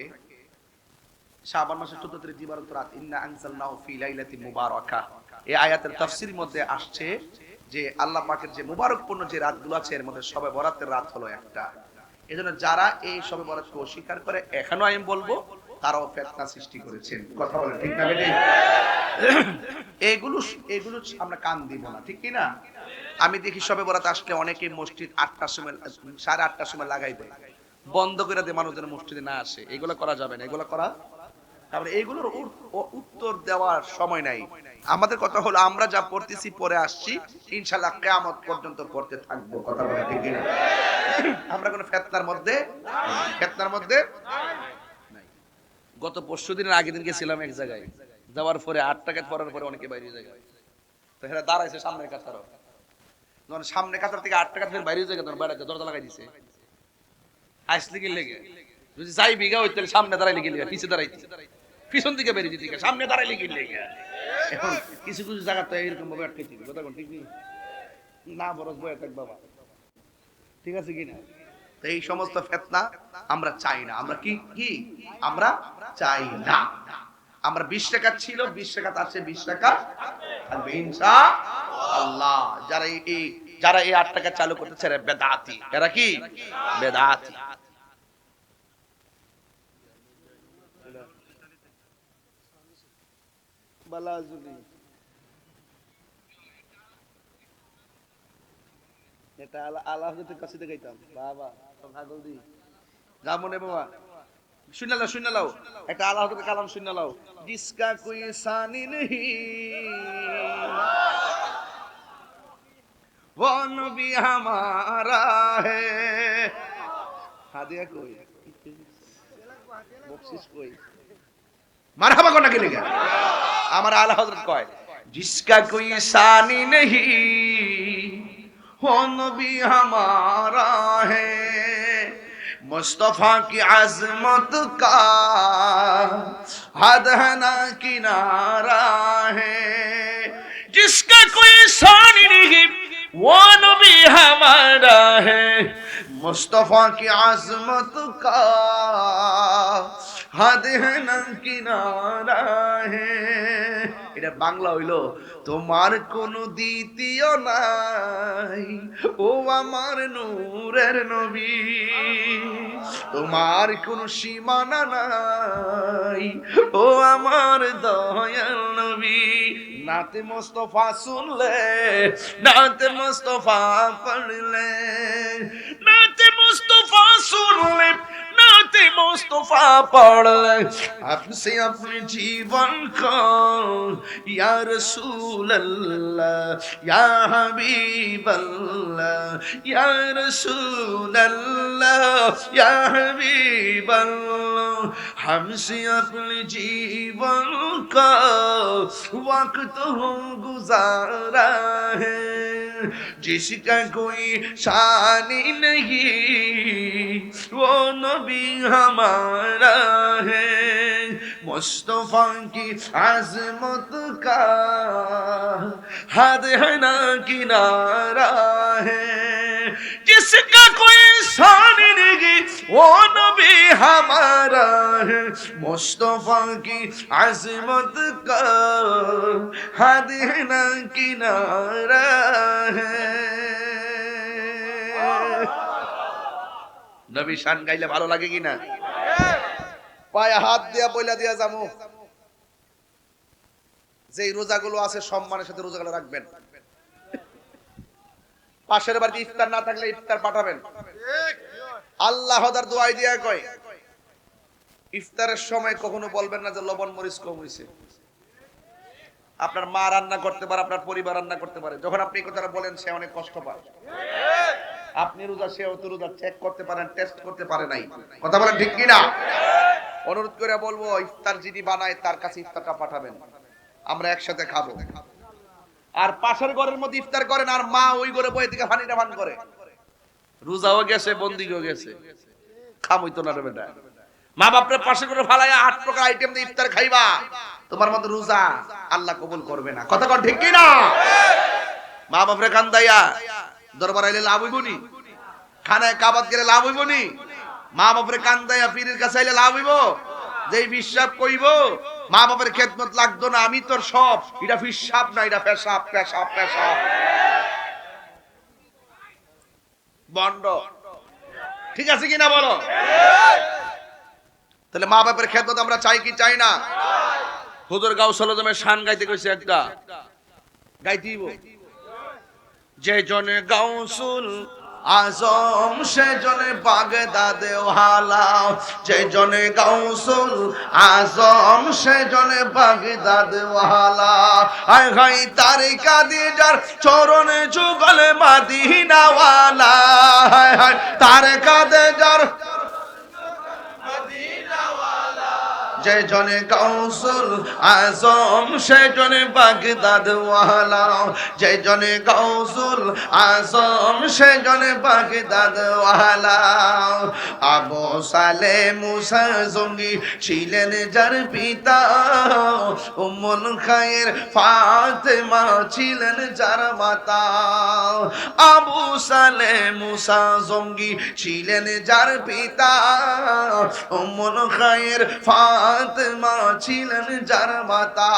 শাবান মাসের 14 তারিখ দিবাগত রাত, ইন্না আনজালনাহু ফি লাইলাতিন মুবারাকাহ। এই আয়াতের তাফসীরের মধ্যে আসছে যে আল্লাহ পাকের যে মুবারকপূর্ণ যে রাতগুলো আছে, এর মধ্যে শবে বরাতের রাত হলো একটা। এজন্য যারা এই শবে বরাতকে অস্বীকার করে, এখনো আমি বলবো তারাও ফিতনা সৃষ্টি করেছেন। কথা বলেন ঠিক না বেঠিক? এগুলো আমরা কান দিব না, ঠিক কি না? আমি দেখি শবে বরাত আসলে অনেকে মসজিদ 8টার সময়, 8:30টার সময় লাগাই দেয়, বন্ধ করে দেয়, মানুষ যেন মসজিদে না আসে। এগুলো করা যাবে না, এগুলো করা, তারপরে এইগুলোর উত্তর দেওয়ার সময় নাই। আমাদের কথা হলো আমরা যা পড়তেছি পড়ে আসছি, ইনশাআল্লাহ কিয়ামত পর্যন্ত পড়তে থাকবো। কথা বলে ঠিক না? আমরা কোনো ফিতনার মধ্যে নাই। গত পরশুদিনের আগের দিন গেছিলাম এক জায়গায়, যাওয়ার পরে 8 টাকা পড়ার পরে অনেকে বাইরে যায়, তো এরা দাঁড়াইছে সামনের কাতার, যখন সামনে কাতার থেকে 8 টাকা ফের বাইরে যায়, তখন বাইরে দরজা লাগাই দিছে, আসলে কি লেগে যদি যাই বিঘা হইতে সামনে দাঁড়াইলে কি লেগে, পিছে দাঁড়াইতে, পিছন দিকে বেরিয়ে দিকে, সামনে দাঁড়াইলে কি লেগে। এখন কিছু কিছু জায়গা তো এরকম ভাবে আটকে দিবে। কথা কোন ঠিক নেই না, বরস বয়ে থাক বাবা, ঠিক আছে কিনা? তো এই সমস্ত ফিতনা আমরা চাই না। আমরা কি আমরা চাই না। আমরা 20 টাকা ছিল, 20 টাকা আছে, 20 টাকা থাকবে ইনশাআল্লাহ। যারা এই 8 টাকা চালু করতেছে এরা বেদাতি। এরা কি বেদাতি? বালাজুলি এটা আল্লাহর কাছে দেখাইতাম বাবা, তো পাগল দি জামনে বাবা, শুনে লাও একটা আল্লাহর কালাম শুনে লাও। জিসকা কোই সানি নেহি वो नबी हमारा है, हादिया कोई बख्शिश कोई, মারহাবা কোন নাকি লেগে আমার আলা হযরত কয়, जिसका कोई सानी नहीं वो नबी हमारा है, मुस्तफा की अजमत का हद है ना किनारा है, जिसका कोई सानी नहीं वो नबी हमारा है, मुस्तफा की अजमत का हद है ना किनारा है। এটা বাংলা হইলো তোমার কোনো দ্বিতীয় নাই ও আমার নূরের নবী, তোমার কোনো সীমানা নাই ও আমার দয়াল নবী। নাতে মুস্তাফা শুনলে, নাতে মুস্তাফা পড়লে, নাতে মুস্তাফা শুনলে, नाते मुस्तफा पढ़ ले आपसे अपने जीवन को, या रसूल अल्लाह या हबीब अल्लाह, या रसूल अल्लाह या हबीब अल्लाह, हमसे अपने जीवन का वक्त हो गुजारा है, जिसका कोई शानी नहीं वो नबी हमारा है, मुस्तफा की अज़मत का हद है ना किनारा है, जिसका कोई शानी नहीं वो नबी हमारा है, मुस्तफा की अज़मत का हद है ना किनारा है। নবী শান গাইলে ভালো লাগে কিনা? পায়ে হাত দিয়া বইলা দিয়া যামু, যে রোজাগুলো আছে সম্মানের সাথে রোজাগুলো রাখবেন। পাশের বাড়িতে ইফতার না থাকলে ইফতার পাঠাবেন। আল্লাহদার দোয়াই দিয়া কয় ইফতারের সময় কখনো বলবেন না যে লবণ মরিচ কম হইছে। আপনার মা রান্না করতে পারে, আপনার পরিবার রান্না করতে পারে, যখন আপনি এই কথাটা বলেন সে অনেক কষ্ট পায়। আপনি রোজা, সেও তো রোজা, চেক করতে পারেন, টেস্ট করতে পারে নাই। কথা বলেন ঠিক কিনা? অনুরোধ করে বলবো ইফতার যিনি বানায় তার কাছে ইফতারটা পাঠাবেন, আমরা একসাথে খাবো। আর পাশের ঘরের মধ্যে ইফতার করেন আর মা ওই ঘরে বই থেকে পানিটা পান করে, রোজাও গেছে বন্দিও গেছে, খামই তো না রে বেটা। মা বাপরে পাশে করে ফালাইয়া 8 প্রকার আইটেম দিয়ে ইফতার খাইবা, তোমার মতো রোজা আল্লাহ কবুল করবে না। কথা কোন ঠিক কিনা? মা বাপরে কান্দাইয়া দরবার আইলে লাভ হইব নি? খানায় কাবাত গেলে লাভ হইব নি? মা বাপরে কান্দাইয়া পীরের কাছে আইলে লাভ হইব? যেই বিশ্বাস কইব মা বাপের খেদমত লাগতো না, আমি তোর সব, এটা ফিসাব না, এটা পেশাব পেশাব পেশাব বন্ড। ঠিক আছে কিনা বলো? তাহলে মা বাপের খেদমত আমরা চাই কি চাই না? হুজুর গাউসুল আজমের শান গাইতে কইছে একটা, গাইতেইব। যে জনে গাউসুল আজম সে জনে বাগদাদে ওয়ালা, যে জনে গাউসুল আজম সে জনে বাগদাদে ওয়ালা, আয় হাই তারিকা দিয়ে যার চরণে যুগলে মদিনা ওয়ালা, হায় হায় তারিকা দিয়ে যার যে জনে গাউসুল আজম সে জনে বাগদাদ ওয়ালা, যে জনে গাউসুল আজম সে জনে বাগদাদ ওয়ালা। আবু সালে মুসা জঙ্গি ছিলেন যার পিতা, উম্মুল খায়ের ফাতেমা ছিলেন যার মাতা। আবু সালে মুসা জঙ্গি ছিলেন যার পিতা, উম্মুল খায়ের ফাতেমা ছিলেন যার মাতা।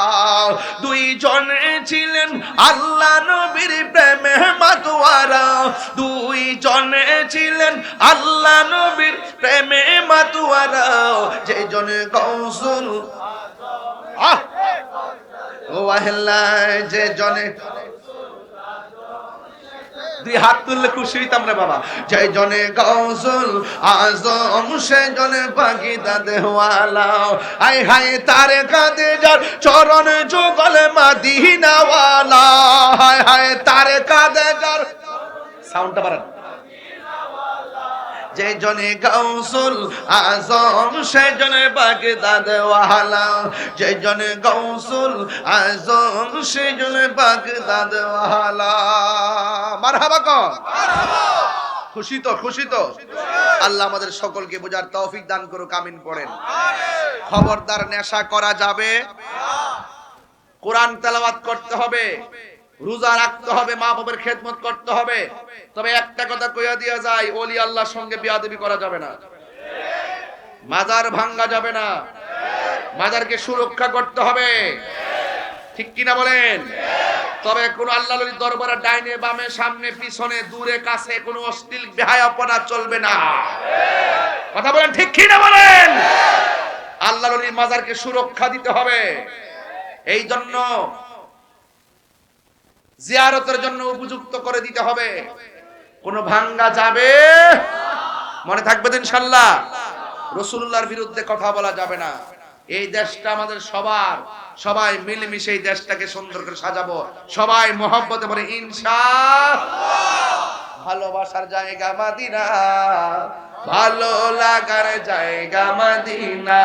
দুই জনে ছিলেন আল্লাহ নবীর প্রেমে মাতোয়ারা, দুই জনে ছিলেন আল্লাহ নবীর প্রেমে মাতোয়ারা। যে জনে গাউসুল ও আল্লাহ, যে জনে দুই হাত তুললে খুশি হইতাম রে বাবা। যে জনে গাউসুল আজম সে জনে বাগদাদ ওয়ালা, আয় হায় তারে কাঁদে যার চরণ যুগলে মদিনা ওয়ালা, হায় হায় তারে কাঁদে যার, সাউন্ডটা বাড়ান। যে জনে গাউসুল আজম সে জনে বাগদাদ ওয়ালা, যে জনে গাউসুল আজম সে জনে বাগদাদ ওয়ালা। মারহাবা কর, খুশি তো? খুশি তো? আল্লাহ আমাদের সকলকে বোঝার তৌফিক দান করুক, আমিন পড়েন। খবরদার নেশা করা যাবে, কোরআন তেলাওয়াত করতে হবে, রোজা রাখতে হবে, মা বাবার খেদমত করতে হবে। তবে একটা কথা কইয়া দিয়া যায়, ওলি আল্লাহর সঙ্গে বিয়াদবি করা যাবে না, মাজার ভাঙ্গা যাবে না, মাজারকে সুরক্ষা করতে হবে, ঠিক কিনা বলেন? তবে কোন আল্লাহর ওলির দরবারে ডাইনে বামে সামনে পিছনে দূরে কাছে কোনো অশ্লীল বেহায়াপনা চলবে না, কথা বলেন ঠিক কিনা বলেন? আল্লাহর ওলির মাজারকে সুরক্ষা দিতে হবে। এই জন্য জিয়ারতের জন্য উপযুক্ত করে দিতে হবে, কোনো ভাঙ্গা যাবে, মনে থাকবে তো ইনশাআল্লাহ। রাসূলুল্লাহর বিরুদ্ধে কথা বলা যাবে না। এই দেশটা আমাদের সবার, সবাই মিলেমিশে এই দেশটাকে সুন্দর করে সাজাবো, সবাই মহব্বতে বলে ইনশাআল্লাহ। ভালোবাসার জায়গা মদিনা, ভালো লাগার জায়গা মদিনা,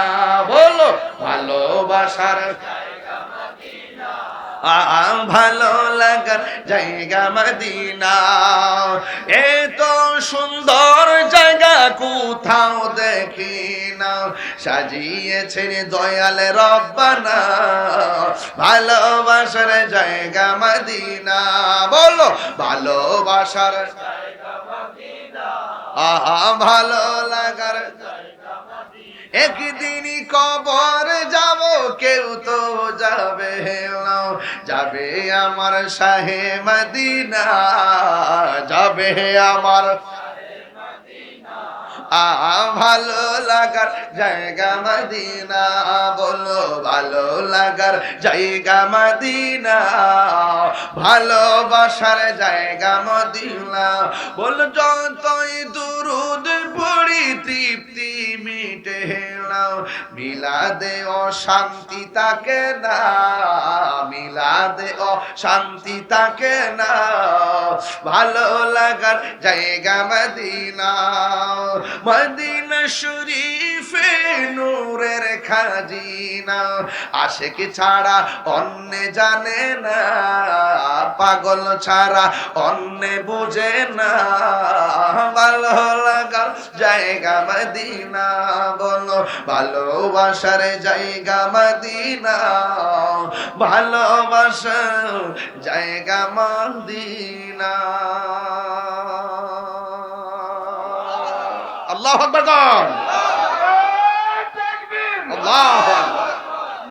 বলো ভালোবাসার ভালো লাগার জায়গা মদিনা। এত সুন্দর জায়গা কোথাও দেখি না, সাজিয়েছেন দয়াল রব্বানা, ভালোবাসার জায়গা মদিনা, বলো ভালোবাসার জায়গা মদিনা, ভালো লাগার। একদিনই কবর যাব, কেউ তো যাবে না, যাবে আমার শাহে মদিনা, যাবে আমার ভালো লাগার জায়গা মদিনা, বলো ভালো লাগার জায়গা মদিনা, ভালোবাসার জায়গা মদিনা। বলো যতই দুরুদ পড়ি তৃপ্তি মিটে না, মিলাদে অশান্তি থাকে না, মিলাদে অশান্তি থাকে না, ভালো লাগার জায়গা মদিনা। মদিনা শরীফে নূরের খাজিনা, আশিক ছাড়া অন্য জানে না, পাগল ছাড়া অন্য বুঝে না, ভালো লাগার জায়গা মদিনা, বলো ভালোবাসার জায়গা মদিনা, ভালোবাসার জায়গা মদিনা। আল্লাহু আকবার, আল্লাহু আকবার।